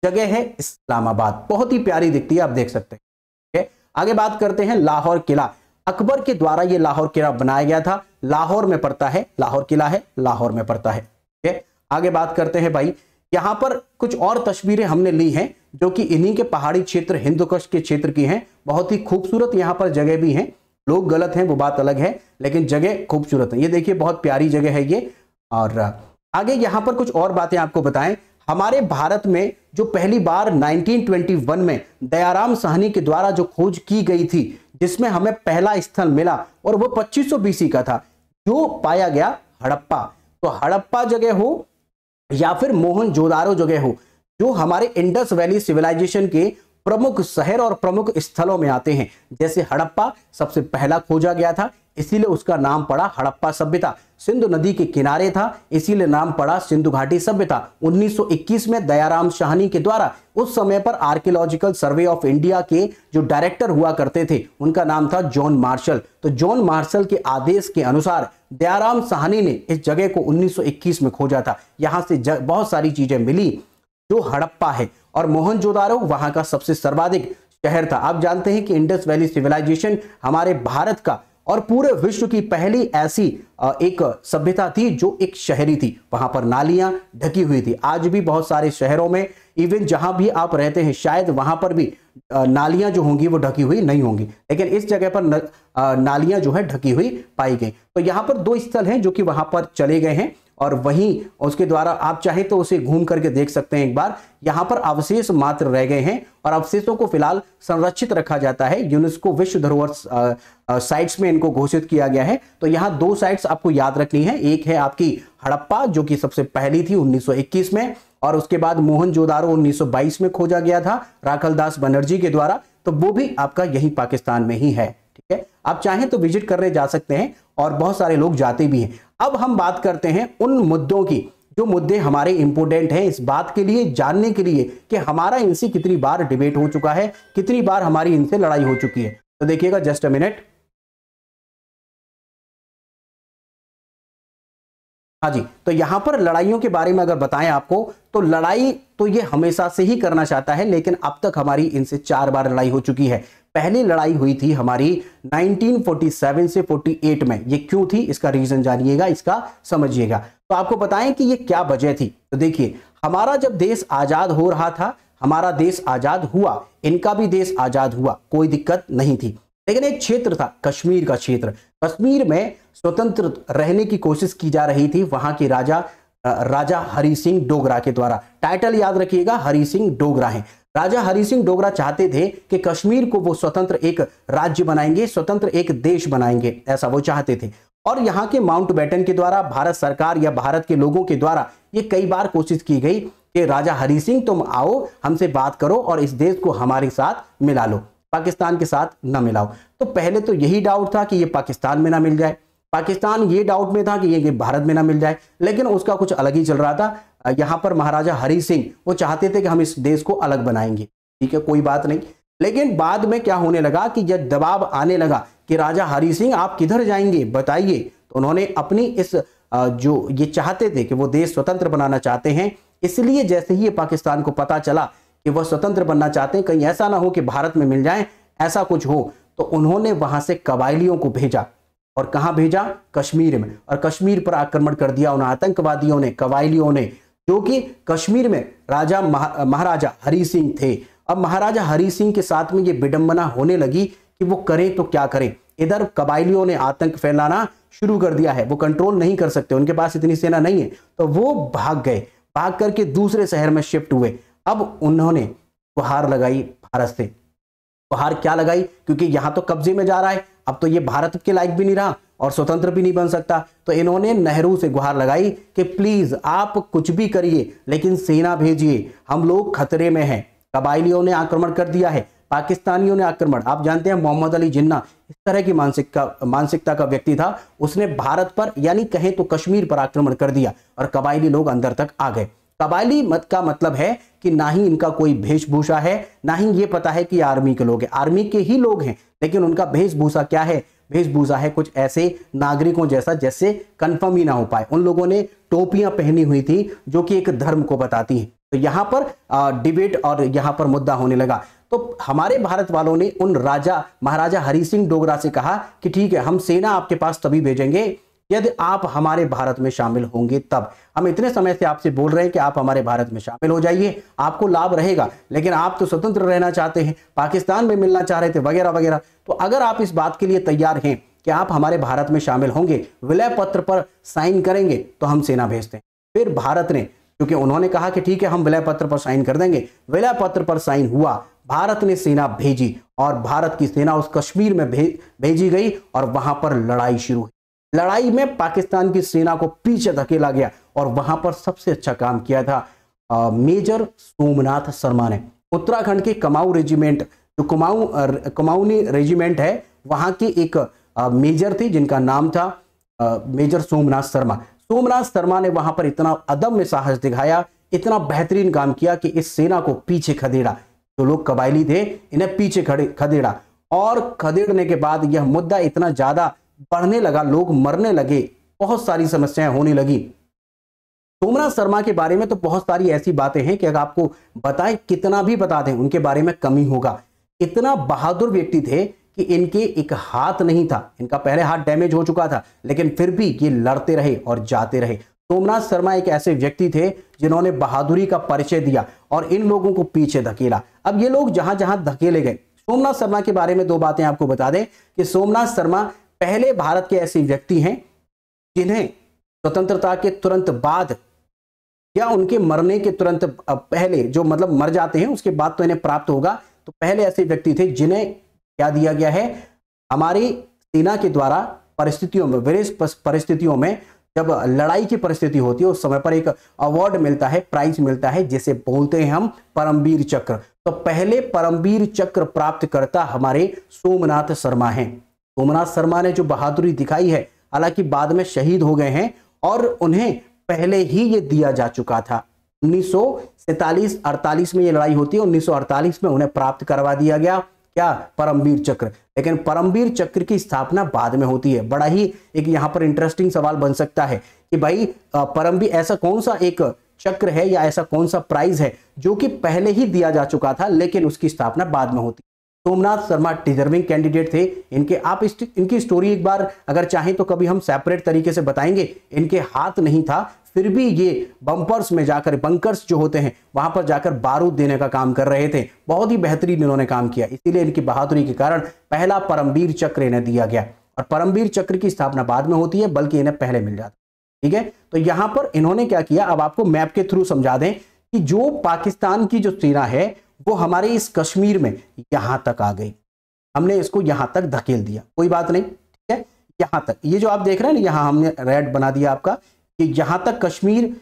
जगह है इस्लामाबाद, बहुत ही प्यारी दिखती है, आप देख सकते हैं। आगे बात करते हैं लाहौर किला। अकबर के द्वारा ये लाहौर किला बनाया गया था, लाहौर में पड़ता है, लाहौर किला है, लाहौर में पड़ता है। आगे बात करते हैं भाई, यहां पर कुछ और तस्वीरें हमने ली हैं जो कि इन्हीं के पहाड़ी क्षेत्र हिंदुकुश के क्षेत्र की हैं। बहुत ही खूबसूरत यहां पर जगह भी हैं, लोग गलत हैं वो बात अलग है, लेकिन जगह खूबसूरत है। ये देखिए बहुत प्यारी जगह है ये। और आगे यहां पर कुछ और बातें आपको बताएं। हमारे भारत में जो पहली बार 1921 में दयाराम साहनी के द्वारा जो खोज की गई थी, जिसमें हमें पहला स्थल मिला और वो 2500 BC का था, जो पाया गया हड़प्पा। तो हड़प्पा जगह हो या फिर मोहनजोदारो जगह हो, जो हमारे इंडस वैली सिविलाइजेशन के प्रमुख शहर और प्रमुख स्थलों में आते हैं। जैसे हड़प्पा सबसे पहला खोजा गया था, इसीलिए उसका नाम पड़ा हड़प्पा सभ्यता। सिंधु नदी के किनारे था, इसीलिए नाम पड़ा सिंधु घाटी सभ्यता। 1921 में दयाराम साहनी के द्वारा, उस समय पर आर्कियोलॉजिकल सर्वे ऑफ इंडिया के जो डायरेक्टर हुआ करते थे, उनका नाम था जॉन मार्शल। तो जॉन मार्शल के आदेश के अनुसार दयाराम साहनी ने इस जगह को 1921 में खोजा था। यहां से बहुत सारी चीजें मिली जो हड़प्पा है। और मोहनजोदारो वहां का सबसे सर्वाधिक शहर था। आप जानते हैं कि इंडस वैली सिविलाइजेशन हमारे भारत का और पूरे विश्व की पहली ऐसी एक सभ्यता थी जो एक शहरी थी। वहां पर नालियां ढकी हुई थी। आज भी बहुत सारे शहरों में, इवन जहां भी आप रहते हैं, शायद वहां पर भी नालियां जो होंगी वो ढकी हुई नहीं होंगी, लेकिन इस जगह पर नालियां जो है ढकी हुई पाई गई। तो यहां पर 2 स्थल हैं जो कि वहां पर चले गए हैं और वहीं उसके द्वारा आप चाहे तो उसे घूम करके देख सकते हैं एक बार। यहां पर अवशेष मात्र रह गए हैं और अवशेषों को फिलहाल संरक्षित रखा जाता है। यूनेस्को विश्व धरोहर साइट्स में इनको घोषित किया गया है। तो यहां 2 साइट्स आपको याद रखनी है। एक है आपकी हड़प्पा जो कि सबसे पहली थी 1921 में, और उसके बाद मोहनजोदारो 1922 में खोजा गया था राखलदास बनर्जी के द्वारा। तो वो भी आपका यही पाकिस्तान में ही है। ठीक है, आप चाहें तो विजिट करने जा सकते हैं और बहुत सारे लोग जाते भी हैं। अब हम बात करते हैं उन मुद्दों की जो मुद्दे हमारे इंपोर्टेंट हैं इस बात के लिए जानने के लिए कि हमारा इनसे कितनी बार डिबेट हो चुका है, कितनी बार हमारी इनसे लड़ाई हो चुकी है। तो देखिएगा, जस्ट अ मिनट। हाँ जी, तो यहां पर लड़ाइयों के बारे में अगर बताएं आपको, तो लड़ाई तो ये हमेशा से ही करना चाहता है, लेकिन अब तक हमारी इनसे 4 बार लड़ाई हो चुकी है। पहली लड़ाई हुई थी हमारी 1947 से 48 में। ये क्यों थी, इसका रीजन जानिएगा, इसका समझिएगा। तो आपको बताएं कि ये क्या वजह थी। तो देखिए, हमारा जब देश आजाद हो रहा था, हमारा देश आजाद हुआ, इनका भी देश आजाद हुआ, कोई दिक्कत नहीं थी। लेकिन एक क्षेत्र था, कश्मीर का क्षेत्र। कश्मीर में स्वतंत्र रहने की कोशिश की जा रही थी वहां के राजा हरि सिंह डोगरा के द्वारा। टाइटल याद रखिएगा, हरि सिंह डोगरा है। राजा हरि सिंह डोगरा चाहते थे कि कश्मीर को वो स्वतंत्र एक राज्य बनाएंगे, स्वतंत्र एक देश बनाएंगे, ऐसा वो चाहते थे। और यहाँ के माउंटबेटन के द्वारा, भारत सरकार या भारत के लोगों के द्वारा ये कई बार कोशिश की गई कि राजा हरि सिंह तुम आओ, हमसे बात करो और इस देश को हमारे साथ मिला लो, पाकिस्तान के साथ न मिलाओ। तो पहले तो यही डाउट था कि ये पाकिस्तान में ना मिल जाए, पाकिस्तान ये डाउट में था कि ये भारत में ना मिल जाए, लेकिन उसका कुछ अलग ही चल रहा था। यहां पर महाराजा हरि सिंह वो चाहते थे कि हम इस देश को अलग बनाएंगे। ठीक है, कोई बात नहीं। लेकिन बाद में क्या होने लगा कि जब दबाव आने लगा कि राजा हरि सिंह आप किधर जाएंगे बताइए, तो उन्होंने अपनी इस जो ये चाहते थे कि वो देश स्वतंत्र बनाना चाहते हैं, इसलिए जैसे ही पाकिस्तान को पता चला कि वह स्वतंत्र बनना चाहते हैं, कहीं ऐसा ना हो कि भारत में मिल जाए, ऐसा कुछ हो, तो उन्होंने वहां से कबायलियों को भेजा। और कहां भेजा? कश्मीर में। और कश्मीर पर आक्रमण कर दिया उन आतंकवादियों ने, कबायलियों ने, जो कि कश्मीर में महाराजा हरि सिंह थे। अब महाराजा हरि सिंह के साथ में ये विडंबना होने लगी कि वो करें तो क्या करें। इधर कबायलियों ने आतंक फैलाना शुरू कर दिया है, वो कंट्रोल नहीं कर सकते, उनके पास इतनी सेना नहीं है, तो वो भाग गए, भाग करके दूसरे शहर में शिफ्ट हुए। अब उन्होंने गुहार लगाई भारत से। गुहार क्या लगाई? क्योंकि यहां तो कब्जे में जा रहा है, अब तो ये भारत के लायक भी नहीं रहा और स्वतंत्र भी नहीं बन सकता। तो इन्होंने नेहरू से गुहार लगाई कि प्लीज आप कुछ भी करिए लेकिन सेना भेजिए, हम लोग खतरे में हैं। कबायलियों ने आक्रमण कर दिया है, पाकिस्तानियों ने आक्रमण। आप जानते हैं मोहम्मद अली जिन्ना इस तरह की मानसिकता का व्यक्ति था। उसने भारत पर, यानी कहें तो कश्मीर पर आक्रमण कर दिया और कबायली लोग अंदर तक आ गए। कबायली मत का मतलब है कि ना ही इनका कोई वेशभूषा है, ना ही ये पता है कि आर्मी के लोग हैं, आर्मी के ही लोग हैं, लेकिन उनका वेशभूषा क्या है? वेशभूषा है कुछ ऐसे नागरिकों जैसा, जैसे कंफर्म ही ना हो पाए। उन लोगों ने टोपियां पहनी हुई थी जो कि एक धर्म को बताती हैं। तो यहां पर डिबेट और यहां पर मुद्दा होने लगा। तो हमारे भारत वालों ने उन महाराजा हरि सिंह डोगरा से कहा कि ठीक है, हम सेना आपके पास तभी भेजेंगे यदि आप हमारे भारत में शामिल होंगे तब। हम इतने समय से आपसे बोल रहे हैं कि आप हमारे भारत में शामिल हो जाइए, आपको लाभ रहेगा, लेकिन आप तो स्वतंत्र रहना चाहते हैं, पाकिस्तान में मिलना चाह रहे थे, वगैरह वगैरह। तो अगर आप इस बात के लिए तैयार हैं कि आप हमारे भारत में शामिल होंगे, विलय पत्र पर साइन करेंगे, तो हम सेना भेजते हैं। फिर भारत ने, क्योंकि उन्होंने कहा कि ठीक है हम विलय पत्र पर साइन कर देंगे, विलय पत्र पर साइन हुआ, भारत ने सेना भेजी और भारत की सेना उस कश्मीर में भेजी गई और वहां पर लड़ाई शुरू हुई। लड़ाई में पाकिस्तान की सेना को पीछे धकेला गया और वहां पर सबसे अच्छा काम किया था मेजर सोमनाथ शर्मा ने। उत्तराखंड के कुमाऊं रेजिमेंट, जो कुमाऊनी रेजिमेंट है, वहां की एक मेजर थी जिनका नाम था मेजर सोमनाथ शर्मा। सोमनाथ शर्मा ने वहां पर इतना अदम्य साहस दिखाया, इतना बेहतरीन काम किया कि इस सेना को पीछे खदेड़ा। जो लोग कबायली थे इन्हें पीछे खदेड़ा और खदेड़ने के बाद यह मुद्दा इतना ज्यादा बढ़ने लगा, लोग मरने लगे, बहुत सारी समस्याएं होने लगी। सोमनाथ शर्मा के बारे में तो बहुत सारी ऐसी बातें हैं कि अगर आपको बताएं, कितना भी बता दें, उनके बारे में कमी होगा। इतना बहादुर व्यक्ति थे कि इनके एक हाथ नहीं था, इनका पहले हाथ डैमेज हो चुका था, लेकिन फिर भी ये लड़ते रहे और जाते रहे। सोमनाथ शर्मा एक ऐसे व्यक्ति थे जिन्होंने बहादुरी का परिचय दिया और इन लोगों को पीछे धकेला। अब ये लोग जहां जहां धकेले गए, सोमनाथ शर्मा के बारे में दो बातें आपको बता दें कि सोमनाथ शर्मा पहले भारत के ऐसे व्यक्ति हैं जिन्हें स्वतंत्रता के तुरंत बाद या उनके मरने के तुरंत पहले, जो मतलब मर जाते हैं उसके बाद तो इन्हें प्राप्त होगा, तो पहले ऐसे व्यक्ति थे जिन्हें क्या दिया गया है, हमारी सेना के द्वारा परिस्थितियों में, विशेष परिस्थितियों में जब लड़ाई की परिस्थिति होती है उस समय पर एक अवार्ड मिलता है, प्राइज मिलता है, जिसे बोलते हैं हम परमवीर चक्र। तो पहले परमवीर चक्र प्राप्त करता हमारे सोमनाथ शर्मा हैं। सोमनाथ शर्मा ने जो बहादुरी दिखाई है, हालांकि बाद में शहीद हो गए हैं और उन्हें पहले ही ये दिया जा चुका था। 1947-48 में ये लड़ाई होती है, 1948 में उन्हें प्राप्त करवा दिया गया क्या, परमवीर चक्र। लेकिन परमवीर चक्र की स्थापना बाद में होती है। बड़ा ही एक यहां पर इंटरेस्टिंग सवाल बन सकता है कि भाई परमवीर ऐसा कौन सा एक चक्र है या ऐसा कौन सा प्राइज है जो कि पहले ही दिया जा चुका था लेकिन उसकी स्थापना बाद में होती। सोमनाथ शर्मा डिजर्विंग कैंडिडेट थे। इनकी स्टोरी एक बार अगर चाहें तो कभी हम सेपरेट तरीके से बताएंगे। इनके हाथ नहीं था, फिर भी ये बंपर्स में जाकर, बंकर्स जो होते हैं वहां पर जाकर बारूद देने का काम कर रहे थे। बहुत ही बेहतरीन इन्होंने काम किया, इसीलिए इनकी बहादुरी के कारण पहला परमवीर चक्र इन्हें दिया गया। और परमवीर चक्र की स्थापना बाद में होती है, बल्कि इन्हें पहले मिल जाता। ठीक है, तो यहां पर इन्होंने क्या किया, अब आपको मैप के थ्रू समझा दें कि जो पाकिस्तान की जो सेना है वो हमारे इस कश्मीर में यहां तक आ गई, हमने इसको यहां तक धकेल दिया, कोई बात नहीं। ठीक है, यहां तक, ये जो आप देख रहे हैं ना, यहां हमने रेड बना दिया आपका कि यहां तक कश्मीर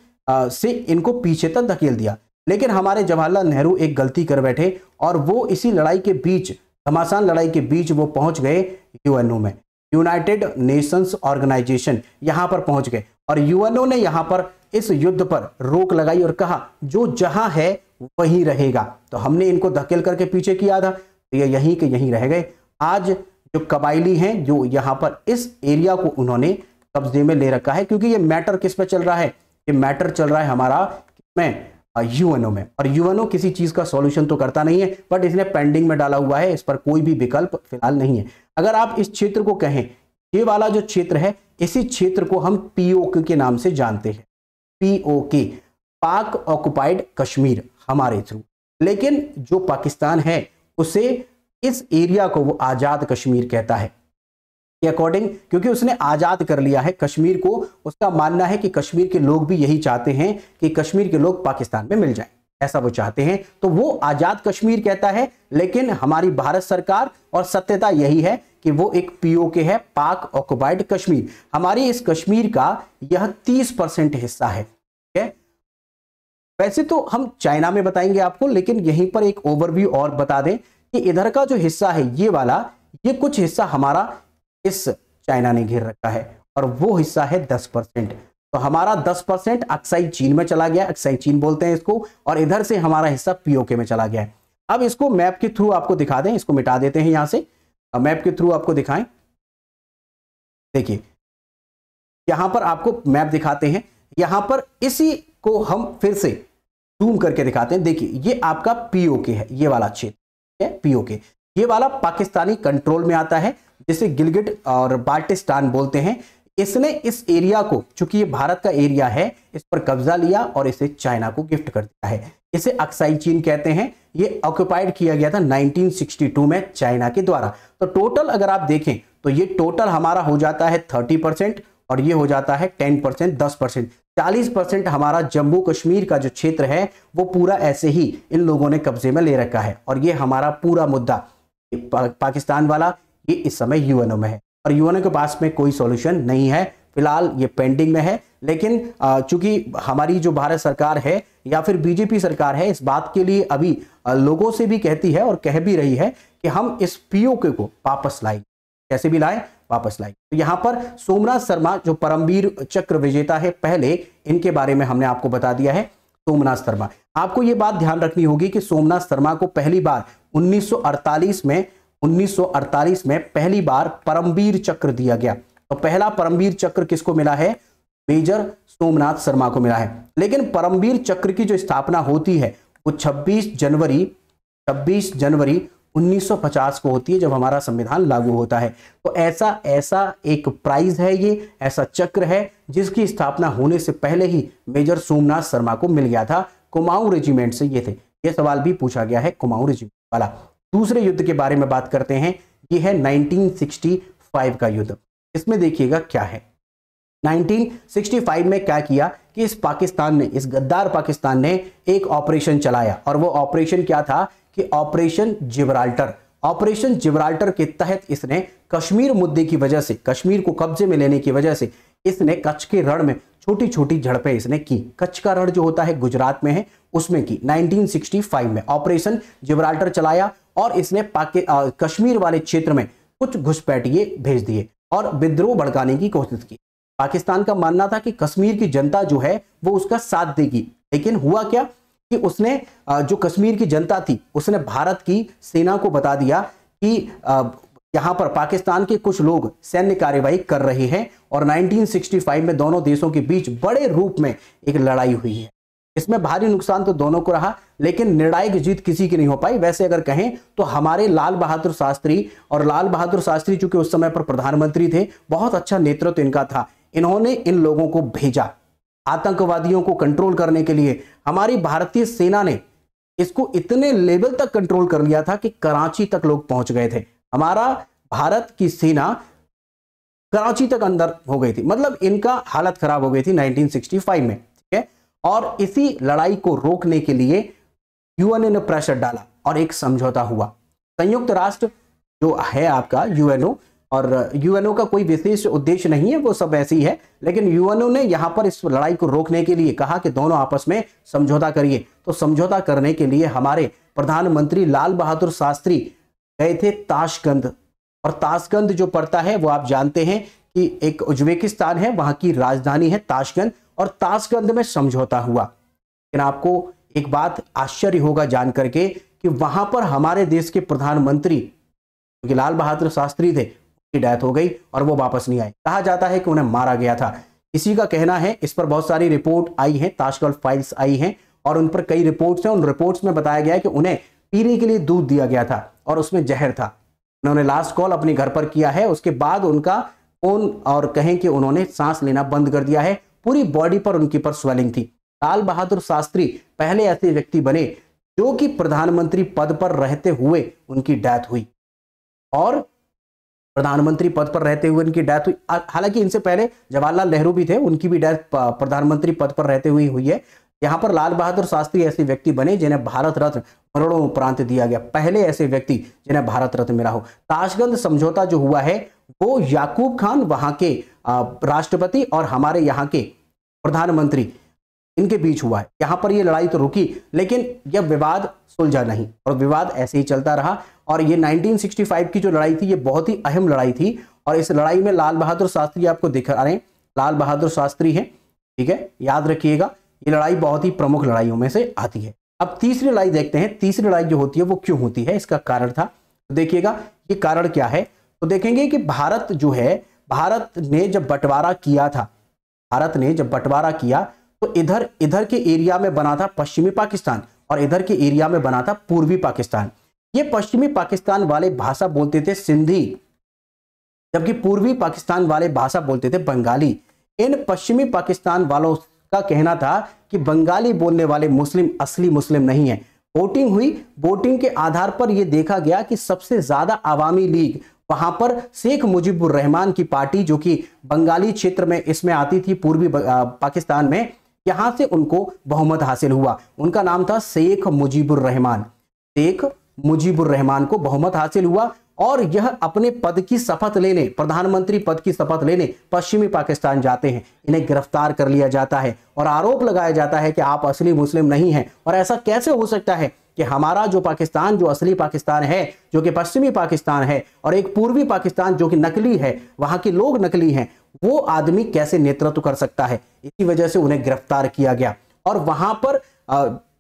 से इनको पीछे तक धकेल दिया। लेकिन हमारे जवाहरलाल नेहरू एक गलती कर बैठे और वो इसी लड़ाई के बीच, घमासान लड़ाई के बीच वो पहुंच गए यूएनओ में, यूनाइटेड नेशंस ऑर्गेनाइजेशन, यहां पर पहुंच गए। और यूएनओ ने यहां पर इस युद्ध पर रोक लगाई और कहा जो जहां है वहीं रहेगा। तो हमने इनको धकेल करके पीछे किया था, तो ये यहीं के यहीं रह गए। आज जो कबायली हैं, जो यहां पर इस एरिया को उन्होंने कब्जे में ले रखा है, क्योंकि ये मैटर किस पे चल रहा है, ये मैटर चल रहा है हमारा में यूएनओ में। और यूएनओ किसी चीज का सॉल्यूशन तो करता नहीं है, बट इसने पेंडिंग में डाला हुआ है, इस पर कोई भी विकल्प फिलहाल नहीं है। अगर आप इस क्षेत्र को कहें, ये वाला जो क्षेत्र है, इसी क्षेत्र को हम पीओके के नाम से जानते हैं, पीओके, पाक ऑक्युपाइड कश्मीर हमारे थ्रू। लेकिन जो पाकिस्तान है उसे इस एरिया को वो आजाद कश्मीर कहता है के अकॉर्डिंग, क्योंकि उसने आजाद कर लिया है कश्मीर को। उसका मानना है कि कश्मीर के लोग भी यही चाहते हैं कि कश्मीर के लोग पाकिस्तान में मिल जाएं, ऐसा वो चाहते हैं, तो वो आजाद कश्मीर कहता है। लेकिन हमारी भारत सरकार और सत्यता यही है कि वो एक पीओके है, पाक ऑक्युपाइड कश्मीर। हमारी इस कश्मीर का यह 30% हिस्सा है। वैसे तो हम चाइना में बताएंगे आपको, लेकिन यहीं पर एक ओवरव्यू और बता दें कि इधर का जो हिस्सा है ये वाला, ये कुछ हिस्सा हमारा इस चाइना ने घेर रखा है और वो हिस्सा है 10%। तो हमारा 10% अक्साई चीन में चला गया, अक्साई चीन बोलते हैं इसको, और इधर से हमारा हिस्सा पीओके में चला गया है। अब इसको मैप के थ्रू आपको दिखा दें, इसको मिटा देते हैं यहां से, मैप के थ्रू आपको दिखाएं। देखिए यहां पर आपको मैप दिखाते हैं, यहां पर इसी को हम फिर से जूम करके दिखाते हैं। देखिए ये आपका पीओके है, ये वाला क्षेत्र है पीओके, ये वाला पाकिस्तानी कंट्रोल में आता है, जिसे गिलगिट और बाल्टिस्तान बोलते हैं। इसने इस एरिया को, चूंकि ये भारत का एरिया है, इस पर कब्जा लिया और इसे चाइना को गिफ्ट कर दिया है। इसे अक्साई चीन कहते हैं। ये ऑक्युपाइड किया गया था 1962 में चाइना के द्वारा। तो टोटल अगर आप देखें तो ये टोटल हमारा हो जाता है 30% और ये हो जाता है 10%, 10%, 40% हमारा जम्मू कश्मीर का जो क्षेत्र है वो पूरा ऐसे ही इन लोगों ने कब्जे में ले रखा है। और ये हमारा पूरा मुद्दा पाकिस्तान वाला, ये इस समय यूएनओ में है और यूएनओ के पास में कोई सॉल्यूशन नहीं है, फिलहाल ये पेंडिंग में है। लेकिन चूंकि हमारी जो भारत सरकार है या फिर बीजेपी सरकार है, इस बात के लिए अभी लोगों से भी कहती है और कह भी रही है कि हम इस पीओके को वापस लाएंगे, कैसे भी लाएं, वापस लाएंगे। तो यहां पर सोमनाथ शर्मा जो परमवीर चक्र विजेता है, पहले इनके बारे में हमने आपको बता दिया है। सोमनाथ शर्मा, आपको यह बात ध्यान रखनी होगी कि सोमनाथ शर्मा को पहली बार 1948 में पहली बार परमवीर चक्र दिया गया। तो पहला परमवीर चक्र किसको मिला है? मेजर सोमनाथ शर्मा को मिला है। लेकिन परमवीर चक्र की जो स्थापना होती है वो 26 जनवरी 1950 को होती है, जब हमारा संविधान लागू होता है। तो ऐसा ऐसा एक प्राइज है, ये ऐसा चक्र है जिसकी स्थापना होने से पहले ही मेजर सोमनाथ शर्मा को मिल गया था। कुमाऊं रेजिमेंट से ये थे। ये सवाल भी पूछा गया है कुमाऊं रेजिमेंट वाला। दूसरे युद्ध के बारे में बात करते हैं, ये है 1965 का युद्ध। इसमें देखिएगा क्या है, 1965 में क्या किया कि इस पाकिस्तान ने, इस गद्दार पाकिस्तान ने एक ऑपरेशन चलाया, और वो ऑपरेशन क्या था कि ऑपरेशन जिब्राल्टर। ऑपरेशन जिब्राल्टर के तहत इसने कश्मीर मुद्दे की वजह से, कश्मीर को कब्जे में लेने की वजह से इसने कच्छ के रण में छोटी छोटी झड़पें इसने की। कच्छ का रण जो होता है गुजरात में है, उसमें की 1965 में ऑपरेशन जिब्राल्टर चलाया, और इसने कश्मीर वाले क्षेत्र में कुछ घुसपैठिए भेज दिए और विद्रोह भड़काने की कोशिश की। पाकिस्तान का मानना था कि कश्मीर की जनता जो है वो उसका साथ देगी, लेकिन हुआ क्या कि उसने, जो कश्मीर की जनता थी, उसने भारत की सेना को बता दिया कि यहां पर पाकिस्तान के कुछ लोग सैन्य कार्यवाही कर रहे हैं, और 1965 में दोनों देशों के बीच बड़े रूप में एक लड़ाई हुई है। इसमें भारी नुकसान तो दोनों को रहा, लेकिन निर्णायक जीत किसी की नहीं हो पाई। वैसे अगर कहें तो हमारे लाल बहादुर शास्त्री, और लाल बहादुर शास्त्री चूंकि उस समय पर प्रधानमंत्री थे, बहुत अच्छा नेतृत्व इनका था। इन्होंने इन लोगों को भेजा आतंकवादियों को कंट्रोल करने के लिए। हमारी भारतीय सेना ने इसको इतने लेवल तक कंट्रोल कर लिया था कि कराची तक लोग पहुंच गए थे। हमारा भारत की सेना कराची तक अंदर हो गई थी, मतलब इनका हालत खराब हो गई थी 1965 में, ठीक है। और इसी लड़ाई को रोकने के लिए यूएनओ ने प्रेशर डाला और एक समझौता हुआ। संयुक्त राष्ट्र जो है आपका यूएनओ, और यूएनओ का कोई विशेष उद्देश्य नहीं है, वो सब ऐसे ही है, लेकिन यूएनओ ने यहां पर इस लड़ाई को रोकने के लिए कहा कि दोनों आपस में समझौता करिए। तो समझौता करने के लिए हमारे प्रधानमंत्री लाल बहादुर शास्त्री गए थे ताशकंद, और ताशकंद जो पड़ता है वो आप जानते हैं कि एक उज्बेकिस्तान है, वहां की राजधानी है ताशकंद, और ताशकंद में समझौता हुआ। लेकिन आपको एक बात आश्चर्य होगा जान करके कि वहां पर हमारे देश के प्रधानमंत्री क्योंकि लाल बहादुर शास्त्री थे, की डेथ हो गई और वो वापस नहीं आए। कहा जाता है कि उन्हें मारा गया था, इसी का कहना है। इस पर बहुत सारी रिपोर्ट आई है, ताशकंद फाइल्स आई हैं, और उन पर कई रिपोर्ट्स हैं। उन रिपोर्ट्स में बताया गया है कि उन्हें पीने के लिए दूध दिया गया था और उसमें जहर था। उन्होंने लास्ट कॉल अपने घर पर किया है, उसके बाद उनका फोन और कहें कि उन्होंने सांस लेना बंद कर दिया है, पूरी बॉडी पर उनकी पर स्वेलिंग थी। लाल बहादुर शास्त्री पहले ऐसे व्यक्ति बने जो कि प्रधानमंत्री पद पर रहते हुए उनकी डेथ हुई, और प्रधानमंत्री पद पर रहते हुए उनकी डेथ हुई। हालांकि इनसे पहले जवाहरलाल नेहरू भी थे, उनकी भी डेथ प्रधानमंत्री पद पर रहते हुए हुई है। यहां पर लाल बहादुर शास्त्री ऐसे व्यक्ति बने जिन्हें भारत रत्न मरणोपरांत दिया गया, पहले ऐसे व्यक्ति जिन्हें भारत रत्न मिला हो। ताशकंद समझौता जो हुआ है वो याकूब खान वहां के राष्ट्रपति और हमारे यहाँ के प्रधानमंत्री इनके बीच हुआ है। यहां पर ये लड़ाई तो रुकी, लेकिन यह विवाद सुलझा नहीं, और विवाद ऐसे ही चलता रहा। और ये 1965 की जो लड़ाई थी ये बहुत ही अहम लड़ाई थी, और इस लड़ाई में लाल बहादुर शास्त्री आपको दिखा रहे हैं, लाल बहादुर शास्त्री हैं, ठीक है, याद रखिएगा। ये लड़ाई बहुत ही प्रमुख लड़ाइयों में से आती है। अब तीसरी लड़ाई देखते हैं। तीसरी लड़ाई जो होती है वो क्यों होती है, इसका कारण था। तो देखिएगा ये कारण क्या है। तो देखेंगे कि भारत जो है, भारत ने जब बंटवारा किया था, भारत ने जब बंटवारा किया तो इधर के एरिया में बना था पश्चिमी पाकिस्तान, और इधर के एरिया में बना था पूर्वी पाकिस्तान। ये पश्चिमी पाकिस्तान वाले भाषा बोलते थे सिंधी, जबकि पूर्वी पाकिस्तान वाले भाषा बोलते थे बंगाली। इन पश्चिमी पाकिस्तान वालों का कहना था कि बंगाली बोलने वाले मुस्लिम असली मुस्लिम नहीं है। वोटिंग हुई, वोटिंग के आधार पर यह देखा गया कि सबसे ज्यादा आवामी लीग, वहां पर शेख मुजीबुर रहमान की पार्टी जो कि बंगाली क्षेत्र में इसमें आती थी, पूर्वी पाकिस्तान में, यहां से उनको बहुमत हासिल हुआ। उनका नाम था शेख मुजीबुर रहमान। शेख मुजीबुर रहमान को बहुमत हासिल हुआ, और यह अपने पद की शपथ लेने, प्रधानमंत्री पद की शपथ लेने पश्चिमी पाकिस्तान जाते हैं। इन्हें गिरफ्तार कर लिया जाता है और आरोप लगाया जाता है कि आप असली मुस्लिम नहीं हैं। और ऐसा कैसे हो सकता है कि हमारा जो पाकिस्तान, जो असली पाकिस्तान है, जो कि पश्चिमी पाकिस्तान है, और एक पूर्वी पाकिस्तान जो कि नकली है, वहां के लोग नकली हैं, वो आदमी कैसे नेतृत्व कर सकता है। इसी वजह से उन्हें गिरफ्तार किया गया, और वहां पर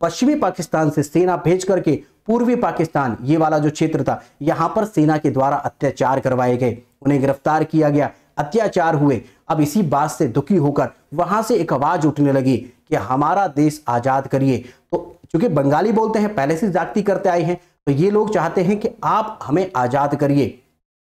पश्चिमी पाकिस्तान से सेना भेज करके पूर्वी पाकिस्तान, ये वाला जो क्षेत्र था, यहां पर सेना के द्वारा अत्याचार करवाए गए, उन्हें गिरफ्तार किया गया, अत्याचार हुए। अब इसी बात से दुखी होकर वहां से एक आवाज उठने लगी कि हमारा देश आजाद करिए। तो चूंकि बंगाली बोलते हैं, पहले से जागती करते आए हैं, तो ये लोग चाहते हैं कि आप हमें आजाद करिए।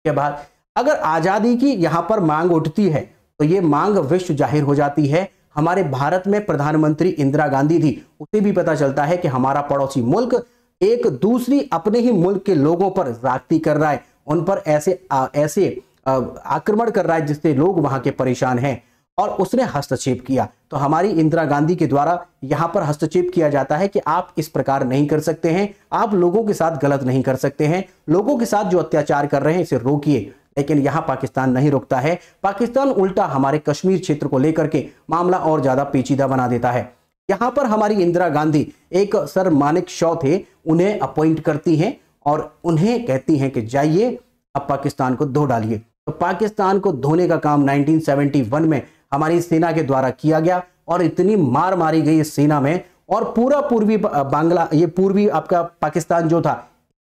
के बाद अगर आजादी की यहां पर मांग उठती है तो ये मांग विश्व जाहिर हो जाती है। हमारे भारत में प्रधानमंत्री इंदिरा गांधी थी, उसे भी पता चलता है कि हमारा पड़ोसी मुल्क एक दूसरी अपने ही मुल्क के लोगों पर ज्यादती कर रहा है, उन पर ऐसे आक्रमण कर रहा है जिससे लोग वहां के परेशान हैं, और उसने हस्तक्षेप किया। तो हमारी इंदिरा गांधी के द्वारा यहां पर हस्तक्षेप किया जाता है कि आप इस प्रकार नहीं कर सकते हैं, आप लोगों के साथ गलत नहीं कर सकते हैं, लोगों के साथ जो अत्याचार कर रहे हैं इसे रोकिए। लेकिन यहां पाकिस्तान नहीं रुकता है, पाकिस्तान उल्टा हमारे कश्मीर क्षेत्र को लेकर के मामला और ज्यादा पेचीदा बना देता है। यहां पर हमारी इंदिरा गांधी एक सर मानेकशॉ थे, उन्हें अपॉइंट करती हैं और उन्हें कहती हैं कि जाइए अब पाकिस्तान को धो डालिए। तो पाकिस्तान को धोने का काम 1971 में हमारी सेना के द्वारा किया गया और इतनी मार मारी गई इस सेना में, और पूरा पूर्वी बांग्ला, ये पूर्वी आपका पाकिस्तान जो था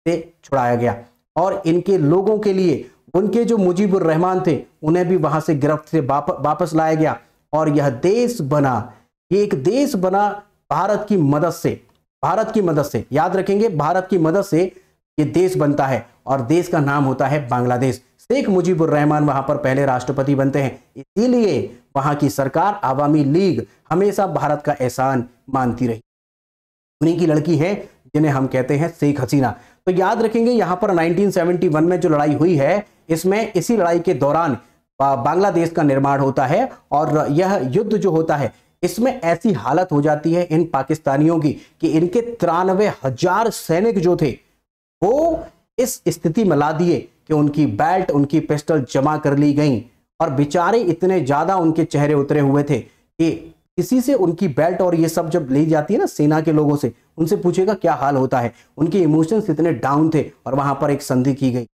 इसे छुड़ाया गया। और इनके लोगों के लिए उनके जो मुजीबुर रहमान थे उन्हें भी वहां से गिरफ्त से वापस लाया गया, और यह देश बना, ये एक देश बना भारत की मदद से। भारत की मदद से, याद रखेंगे, भारत की मदद से ये देश बनता है, और देश का नाम होता है बांग्लादेश। शेख मुजीबुर रहमान वहां पर पहले राष्ट्रपति बनते हैं, इसीलिए वहां की सरकार आवामी लीग हमेशा भारत का एहसान मानती रही। उन्हीं की लड़की है जिन्हें हम कहते हैं शेख हसीना। तो याद रखेंगे यहां पर 1971 में जो लड़ाई हुई है, इसमें इसी लड़ाई के दौरान बांग्लादेश का निर्माण होता है, और यह युद्ध जो होता है इसमें ऐसी हालत हो जाती है इन पाकिस्तानियों की कि इनके 93,000 सैनिक जो थे वो इस स्थिति में ला दिए कि उनकी बेल्ट, उनकी पिस्टल जमा कर ली गई, और बेचारे इतने ज्यादा उनके चेहरे उतरे हुए थे कि किसी से उनकी बेल्ट और ये सब जब ली जाती है ना सेना के लोगों से, उनसे पूछेगा क्या हाल होता है। उनके इमोशंस इतने डाउन थे, और वहां पर एक संधि की गई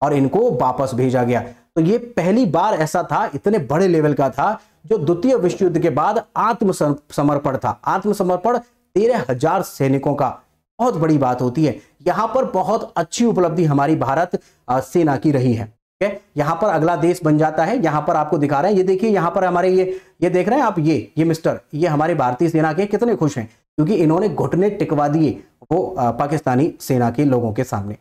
और इनको वापस भेजा गया। तो ये पहली बार ऐसा था, इतने बड़े लेवल का था, जो द्वितीय विश्व युद्ध के बाद आत्मसमर्पण था। आत्मसमर्पण 13,000 सैनिकों का, बहुत बड़ी बात होती है। यहां पर बहुत अच्छी उपलब्धि हमारी भारत सेना की रही है। यहां पर अगला देश बन जाता है, यहां पर आपको दिखा रहे हैं, ये देखिए यहां पर हमारे ये देख रहे हैं आप, ये मिस्टर, ये हमारे भारतीय सेना के कितने खुश हैं क्योंकि इन्होंने घुटने टिकवा दिए वो पाकिस्तानी सेना के लोगों के सामने।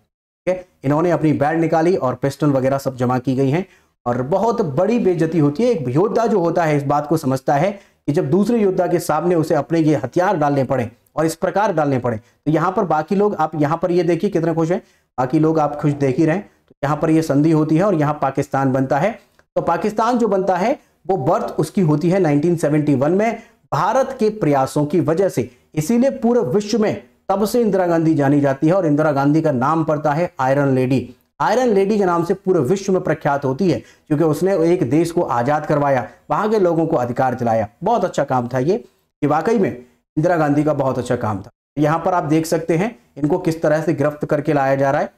इन्होंने अपनी बेल्ट निकाली और पिस्टल वगैरह सब जमा की गई हैं, और बहुत बड़ी बेइज्जती होती है। एक योद्धा जो होता है इस बात को समझता है कि जब दूसरे योद्धा के सामने उसे अपने ये हथियार डालने पड़े और इस प्रकार डालने पड़े, तो यहाँ पर बाकी लोग, आप यहाँ पर ये देखिए कितने खुश हैं, बाकी लोग आप खुश देख ही रहे हैं। तो यहाँ पर ये संधि होती है और यहाँ पाकिस्तान बनता है। तो पाकिस्तान जो बनता है वो बर्थ उसकी होती है 1971 में भारत के प्रयासों की वजह से, इसीलिए पूरे विश्व में तब से इंदिरा गांधी जानी जाती है, और इंदिरा गांधी का नाम पड़ता है आयरन लेडी। आयरन लेडी के नाम से पूरे विश्व में प्रख्यात होती है क्योंकि उसने एक देश को आजाद करवाया, वहां के लोगों को अधिकार दिलाया। बहुत अच्छा काम था ये वाकई में इंदिरा गांधी का बहुत अच्छा काम था। यहां पर आप देख सकते हैं इनको किस तरह से गिरफ्त करके लाया जा रहा है।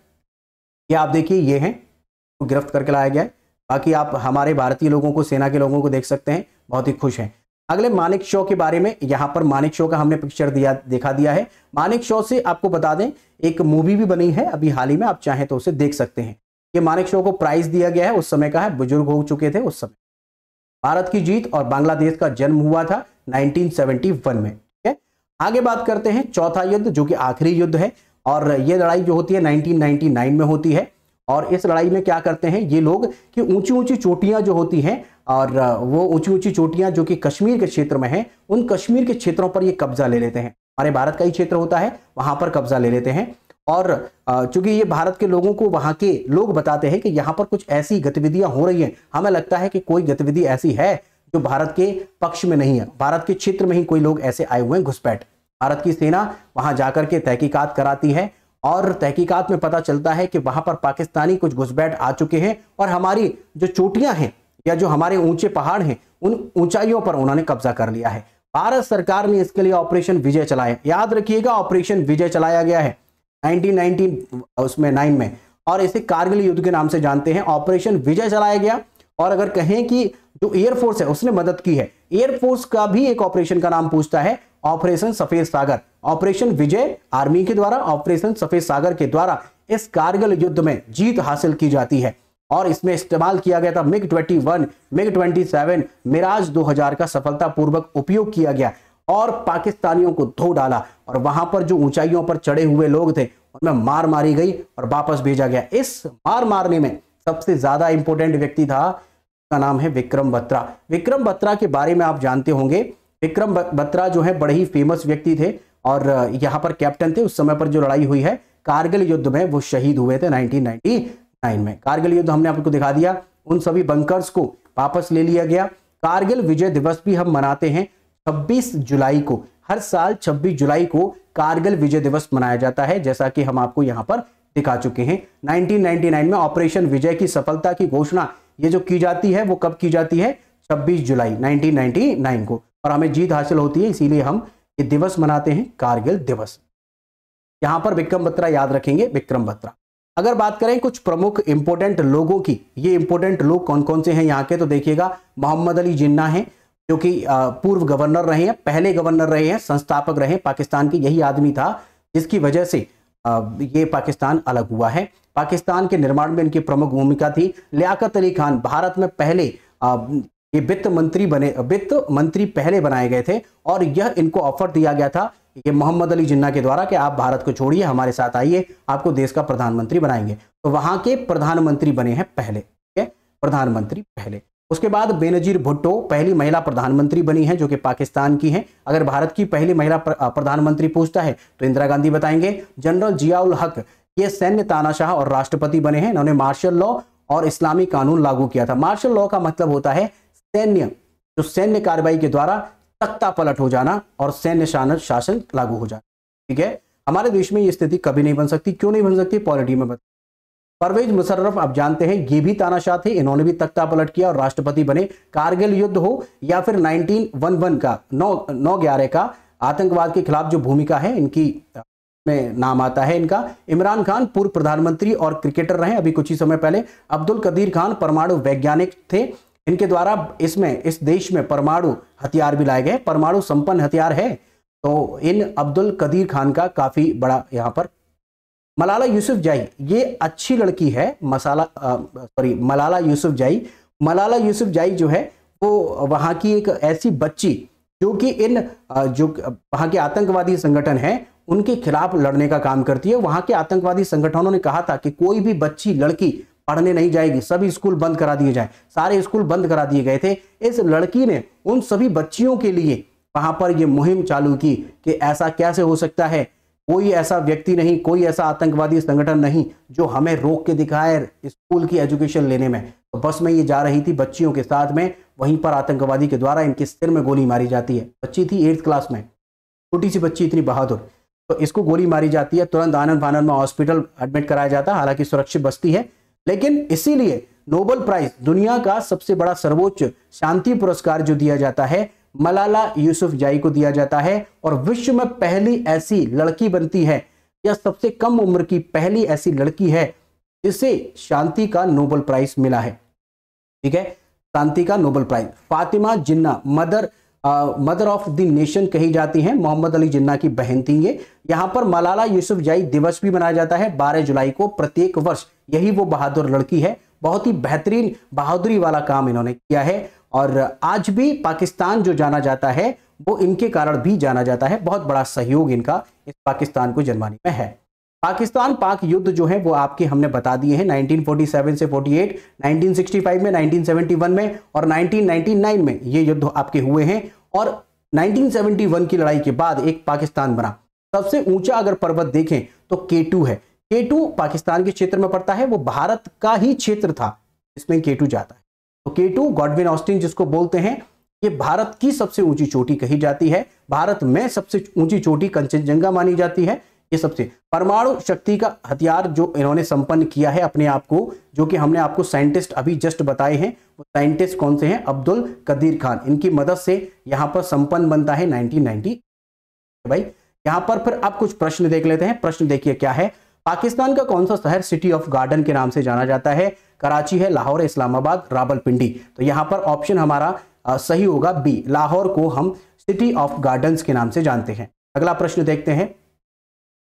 ये आप देखिए, ये हैं, तो गिरफ्त करके लाया गया है। बाकी आप हमारे भारतीय लोगों को, सेना के लोगों को देख सकते हैं, बहुत ही खुश हैं। अगले मानेकशॉ के बारे में, यहां पर मानेकशॉ का हमने पिक्चर दिखा दिया है। मानेकशॉ से आपको बता दें एक मूवी भी बनी है अभी हाल ही में, आप चाहें तो उसे देख सकते हैं। ये मानेकशॉ को प्राइज दिया गया है, उस समय का है, बुजुर्ग हो चुके थे उस समय। भारत की जीत और बांग्लादेश का जन्म हुआ था 1971 में। ठीक है, आगे बात करते हैं चौथा युद्ध जो कि आखिरी युद्ध है, और ये लड़ाई जो होती है 1999 में होती है। और इस लड़ाई में क्या करते हैं ये लोग कि ऊंची ऊंची चोटियां जो होती हैं, और वो ऊंची ऊंची चोटियां जो कि कश्मीर के क्षेत्र में हैं, उन कश्मीर के क्षेत्रों पर ये कब्जा ले लेते हैं। हमारे भारत का ही क्षेत्र होता है, वहां पर कब्जा ले लेते हैं। और चूंकि ये भारत के लोगों को वहां के लोग बताते हैं कि यहाँ पर कुछ ऐसी गतिविधियां हो रही हैं, हमें लगता है कि कोई गतिविधि ऐसी है जो भारत के पक्ष में नहीं है, भारत के क्षेत्र में ही कोई लोग ऐसे आए हुए हैं घुसपैठ। भारत की सेना वहां जाकर के तहकीकात कराती है, और तहकीकात में पता चलता है कि वहां पर पाकिस्तानी कुछ घुसपैठ आ चुके हैं, और हमारी जो चोटियां हैं या जो हमारे ऊंचे पहाड़ हैं उन ऊंचाइयों पर उन्होंने कब्जा कर लिया है। भारत सरकार ने इसके लिए ऑपरेशन विजय चलाया, याद रखिएगा ऑपरेशन विजय चलाया गया है 1999 में, और इसे कारगिल युद्ध के नाम से जानते हैं। ऑपरेशन विजय चलाया गया, और अगर कहें कि जो एयरफोर्स है उसने मदद की है, एयरफोर्स का भी एक ऑपरेशन का नाम पूछता है ऑपरेशन सफेद सागर। ऑपरेशन विजय आर्मी के द्वारा, ऑपरेशन सफेद सागर के द्वारा इस कारगिल युद्ध में जीत हासिल की जाती है, और इसमें इस्तेमाल किया गया था मिग-21, मिग-27, मिराज 2000 का सफलतापूर्वक उपयोग किया गया, और पाकिस्तानियों को धो डाला। और वहां पर जो ऊंचाइयों पर चढ़े हुए लोग थे और मैं मार मारी गई और वापस भेजा गया। इस मार मारने में सबसे ज्यादा इंपॉर्टेंट व्यक्ति था, का नाम है विक्रम बत्रा। विक्रम बत्रा के बारे में आप जानते होंगे। विक्रम बत्रा जो है बड़े ही फेमस व्यक्ति थे और यहाँ पर कैप्टन थे। उस समय पर जो लड़ाई हुई है कारगिल युद्ध में, वो शहीद हुए थे 1999 में। कारगिल युद्ध हमने आपको दिखा दिया। उन सभी बंकर्स को वापस ले लिया गया। कारगिल विजय दिवस भी हम मनाते हैं 26 जुलाई को। हर साल 26 जुलाई को कारगिल विजय दिवस मनाया जाता है, जैसा कि हम आपको यहाँ पर दिखा चुके हैं। 1999 में ऑपरेशन विजय की सफलता की घोषणा ये जो की जाती है वो कब की जाती है? 26 जुलाई 1999 को, और हमें जीत हासिल होती है, इसीलिए हम ये दिवस मनाते हैं, कारगिल दिवस। यहां पर विक्रम बत्रा याद रखेंगे, विक्रम बत्रा। अगर बात करें कुछ प्रमुख इंपोर्टेंट लोगों की, ये इंपोर्टेंट लोग कौन कौन से हैं यहाँ के, तो देखिएगा मोहम्मद अली जिन्ना हैं, जो कि पूर्व गवर्नर रहे हैं, पहले गवर्नर रहे हैं, संस्थापक रहे पाकिस्तान के। यही आदमी था जिसकी वजह से ये पाकिस्तान अलग हुआ है। पाकिस्तान के निर्माण में इनकी प्रमुख भूमिका थी। लियाकत अली खान भारत में पहले ये वित्त मंत्री पहले बनाए गए थे, और यह इनको ऑफर दिया गया था ये मोहम्मद अली जिन्ना के द्वारा कि आप भारत को छोड़िए, हमारे साथ आइए, आपको देश का प्रधानमंत्री बनाएंगे। तो वहां के प्रधानमंत्री बने हैं पहले, ठीक है, प्रधानमंत्री पहले। उसके बाद बेनजीर भुट्टो पहली महिला प्रधानमंत्री बनी है, जो कि पाकिस्तान की हैं। अगर भारत की पहली महिला प्रधानमंत्री पूछता है तो इंदिरा गांधी बताएंगे। जनरल जियाउल हक ये सैन्य तानाशाह और राष्ट्रपति बने हैं। इन्होंने मार्शल लॉ और इस्लामी कानून लागू किया था। मार्शल लॉ का मतलब होता है सैन्य कार्रवाई के द्वारा तख्ता पलट हो जाना और सैन्य शासन लागू हो जाना, ठीक है। हमारे देश में ये स्थिति कभी नहीं बन सकती। क्यों नहीं बन सकती? पॉलिटी में बता। परवेज मुशर्रफ आप जानते हैं, ये भी तानाशाह थे, इन्होंने भी तख्ता पलट किया और राष्ट्रपति बने। कारगिल युद्ध हो या फिर 1911 का 9/11 का आतंकवाद के खिलाफ जो भूमिका है इनकी में नाम आता है इनका। इमरान खान पूर्व प्रधानमंत्री और क्रिकेटर रहे अभी कुछ ही समय पहले। अब्दुल कदीर खान परमाणु वैज्ञानिक थे। इनके द्वारा इस देश में परमाणु हथियार भी लाए गए, परमाणु संपन्न हथियार है। तो इन अब्दुल कदीर खान का काफी बड़ा यहाँ पर। मलाला यूसुफजई ये अच्छी लड़की है। मलाला यूसुफजई जो है वो वहां की एक ऐसी बच्ची जो कि जो वहां के आतंकवादी संगठन है उनके खिलाफ लड़ने का काम करती है। वहां के आतंकवादी संगठनों ने कहा था कि कोई भी बच्ची लड़की पढ़ने नहीं जाएगी, सभी स्कूल बंद करा दिए जाएं। सारे स्कूल बंद करा दिए गए थे। इस लड़की ने उन सभी बच्चियों के लिए वहां पर यह मुहिम चालू की कि ऐसा कैसे हो सकता है, कोई ऐसा व्यक्ति नहीं, कोई ऐसा आतंकवादी संगठन नहीं जो हमें रोक के दिखाए स्कूल की एजुकेशन लेने में। तो बस में ये जा रही थी बच्चियों के साथ में, वहीं पर आतंकवादी के द्वारा इनके सिर में गोली मारी जाती है। बच्ची थी 8th क्लास में, छोटी सी बच्ची, इतनी बहादुर। तो इसको गोली मारी जाती है, तुरंत आनंद फानंद में हॉस्पिटल एडमिट कराया जाता है, हालांकि सुरक्षित बचती है। लेकिन इसीलिए नोबेल प्राइज, दुनिया का सबसे बड़ा सर्वोच्च शांति पुरस्कार जो दिया जाता है, मलाला यूसुफजई को दिया जाता है। और विश्व में पहली ऐसी लड़की बनती है, या सबसे कम उम्र की पहली ऐसी लड़की है जिसे शांति का नोबेल प्राइज मिला है, ठीक है, शांति का Nobel prize. Fatima Jinnah mother of the nation कही जाती हैं, मोहम्मद अली जिन्ना की बहन थी ये। यहां पर मलाला यूसुफजई दिवस भी मनाया जाता है 12 जुलाई को प्रत्येक वर्ष। यही वो बहादुर लड़की है, बहुत ही बेहतरीन बहादुरी वाला काम इन्होंने किया है। और आज भी पाकिस्तान जो जाना जाता है वो इनके कारण भी जाना जाता है। बहुत बड़ा सहयोग इनका इस पाकिस्तान को जन्माने में है। पाकिस्तान पाक युद्ध जो है वो आपके हमने बता दिए हैं, 1947 से 48, 1965 में, 1971 में और 1999 में ये युद्ध आपके हुए हैं। और 1971 की लड़ाई के बाद एक पाकिस्तान बना। सबसे ऊंचा अगर पर्वत देखें तो K2 है। K2 पाकिस्तान के क्षेत्र में पड़ता है, वो भारत का ही क्षेत्र था जिसमें K2 जाता है। तो K2 गॉडविन ऑस्टिन जिसको बोलते हैं, ये भारत की सबसे ऊंची चोटी कही जाती है। भारत में सबसे ऊंची चोटी कंचनजंगा मानी जाती है। ये सबसे परमाणु शक्ति का हथियार जो इन्होंने संपन्न किया है अपने आप को, जो कि हमने आपको साइंटिस्ट अभी जस्ट बताए हैं, वो साइंटिस्ट कौन से हैं? अब्दुल कदीर खान। इनकी मदद से यहां पर संपन्न बनता है 1990। भाई यहां पर फिर आप कुछ प्रश्न देख लेते हैं। प्रश्न देखिए क्या है। पाकिस्तान का कौन सा शहर सिटी ऑफ गार्डन के नाम से जाना जाता है? कराची है, लाहौर, इस्लामाबाद, रावलपिंडी। तो यहां पर ऑप्शन हमारा सही होगा बी, लाहौर को हम सिटी ऑफ गार्डन्स के नाम से जानते हैं। अगला प्रश्न देखते हैं।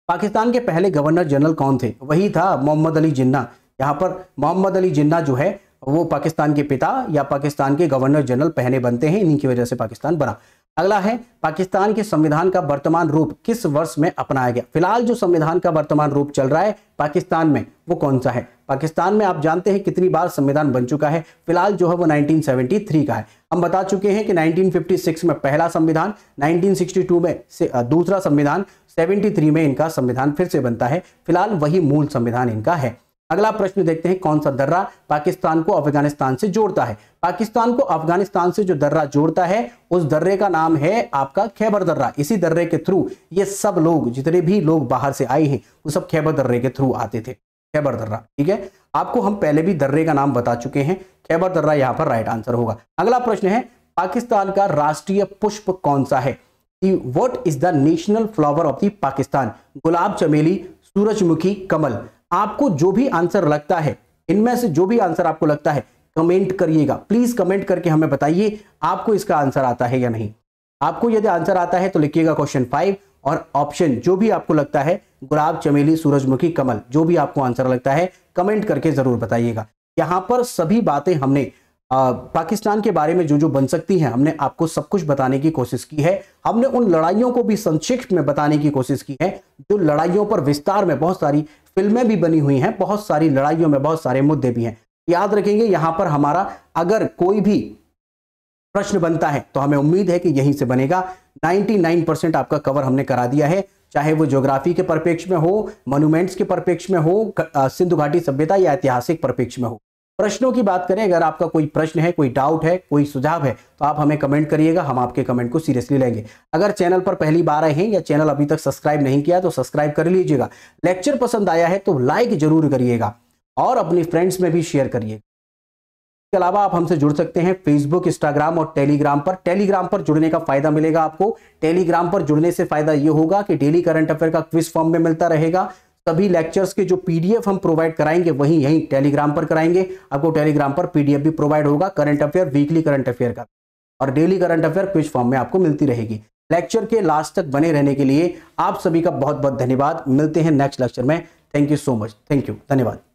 पाकिस्तान के पहले गवर्नर जनरल कौन थे? वही था मोहम्मद अली जिन्ना। यहां पर मोहम्मद अली जिन्ना जो है वो पाकिस्तान के पिता या पाकिस्तान के गवर्नर जनरल पहले बनते हैं, इन्हीं की वजह से पाकिस्तान बना। अगला है पाकिस्तान के संविधान का वर्तमान रूप किस वर्ष में अपनाया गया। फिलहाल जो संविधान का वर्तमान रूप चल रहा है पाकिस्तान में वो कौन सा है। पाकिस्तान में आप जानते हैं कितनी बार संविधान बन चुका है, फिलहाल जो है वो 1973 का है। हम बता चुके हैं कि 1956 में पहला संविधान, 1962 में दूसरा संविधान, 73 में इनका संविधान फिर से बनता है। फिलहाल वही मूल संविधान इनका है। अगला प्रश्न देखते हैं, कौन सा दर्रा पाकिस्तान को अफगानिस्तान से जोड़ता है। पाकिस्तान को अफगानिस्तान से जो दर्रा जोड़ता है उस दर्रे का नाम है आपका खैबर दर्रा। इसी दर्रे के थ्रू ये सब लोग, जितने भी लोग बाहर से आए हैं वो सब खैबर दर्रे के थ्रू आते थे, खैबर दर्रा। ठीक है, आपको हम पहले भी दर्रे का नाम बता चुके हैं, खैबर दर्रा यहाँ पर राइट आंसर होगा। अगला प्रश्न है, पाकिस्तान का राष्ट्रीय पुष्प कौन सा है। What is the national flower of the Pakistan. गुलाब, चमेली, सूरजमुखी, कमल। आपको जो भी आंसर लगता है, इनमें से जो भी आंसर आपको लगता है कमेंट करिएगा, प्लीज कमेंट करके हमें बताइए आपको इसका आंसर आता है या नहीं। आपको यदि आंसर आता है तो लिखिएगा क्वेश्चन 5 और ऑप्शन जो भी आपको लगता है, गुलाब, चमेली, सूरजमुखी, कमल, जो भी आपको आंसर लगता है कमेंट करके जरूर बताइएगा। यहां पर सभी बातें हमने पाकिस्तान के बारे में जो जो बन सकती हैं हमने आपको सब कुछ बताने की कोशिश की है। हमने उन लड़ाइयों को भी संक्षिप्त में बताने की कोशिश की है, जो लड़ाइयों पर विस्तार में बहुत सारी फिल्में भी बनी हुई हैं, बहुत सारी लड़ाइयों में बहुत सारे मुद्दे भी हैं। याद रखेंगे, यहां पर हमारा अगर कोई भी प्रश्न बनता है तो हमें उम्मीद है कि यहीं से बनेगा। 99% आपका कवर हमने करा दिया है, चाहे वो ज्योग्राफी के परिप्रेक्ष्य में हो, मॉन्यूमेंट्स के परिप्रेक्ष्य में हो, सिंधु घाटी सभ्यता या ऐतिहासिक परिप्रेक्ष्य में हो। प्रश्नों की बात करें, अगर आपका कोई प्रश्न है, कोई डाउट है, कोई सुझाव है तो आप हमें कमेंट करिएगा, हम आपके कमेंट को सीरियसली लेंगे। अगर चैनल पर पहली बार आए हैं या चैनल अभी तक सब्सक्राइब नहीं किया तो सब्सक्राइब कर लीजिएगा। लेक्चर पसंद आया है तो लाइक जरूर करिएगा और अपनी फ्रेंड्स में भी शेयर करिएगा। इसके अलावा आप हमसे जुड़ सकते हैं फेसबुक, इंस्टाग्राम और टेलीग्राम पर। टेलीग्राम पर जुड़ने का फायदा मिलेगा आपको। टेलीग्राम पर जुड़ने से फायदा यह होगा कि डेली करंट अफेयर का क्विज फॉर्म में मिलता रहेगा। सभी लेक्चर्स के जो पीडीएफ हम प्रोवाइड कराएंगे वही यहीं टेलीग्राम पर कराएंगे। आपको टेलीग्राम पर पीडीएफ भी प्रोवाइड होगा current affair, weekly current affair का, और daily current affair quiz form में आपको मिलती रहेगी। लेक्चर के लास्ट तक बने रहने के लिए आप सभी का बहुत बहुत धन्यवाद। मिलते हैं नेक्स्ट लेक्चर में। Thank you so much. Thank you, धन्यवाद।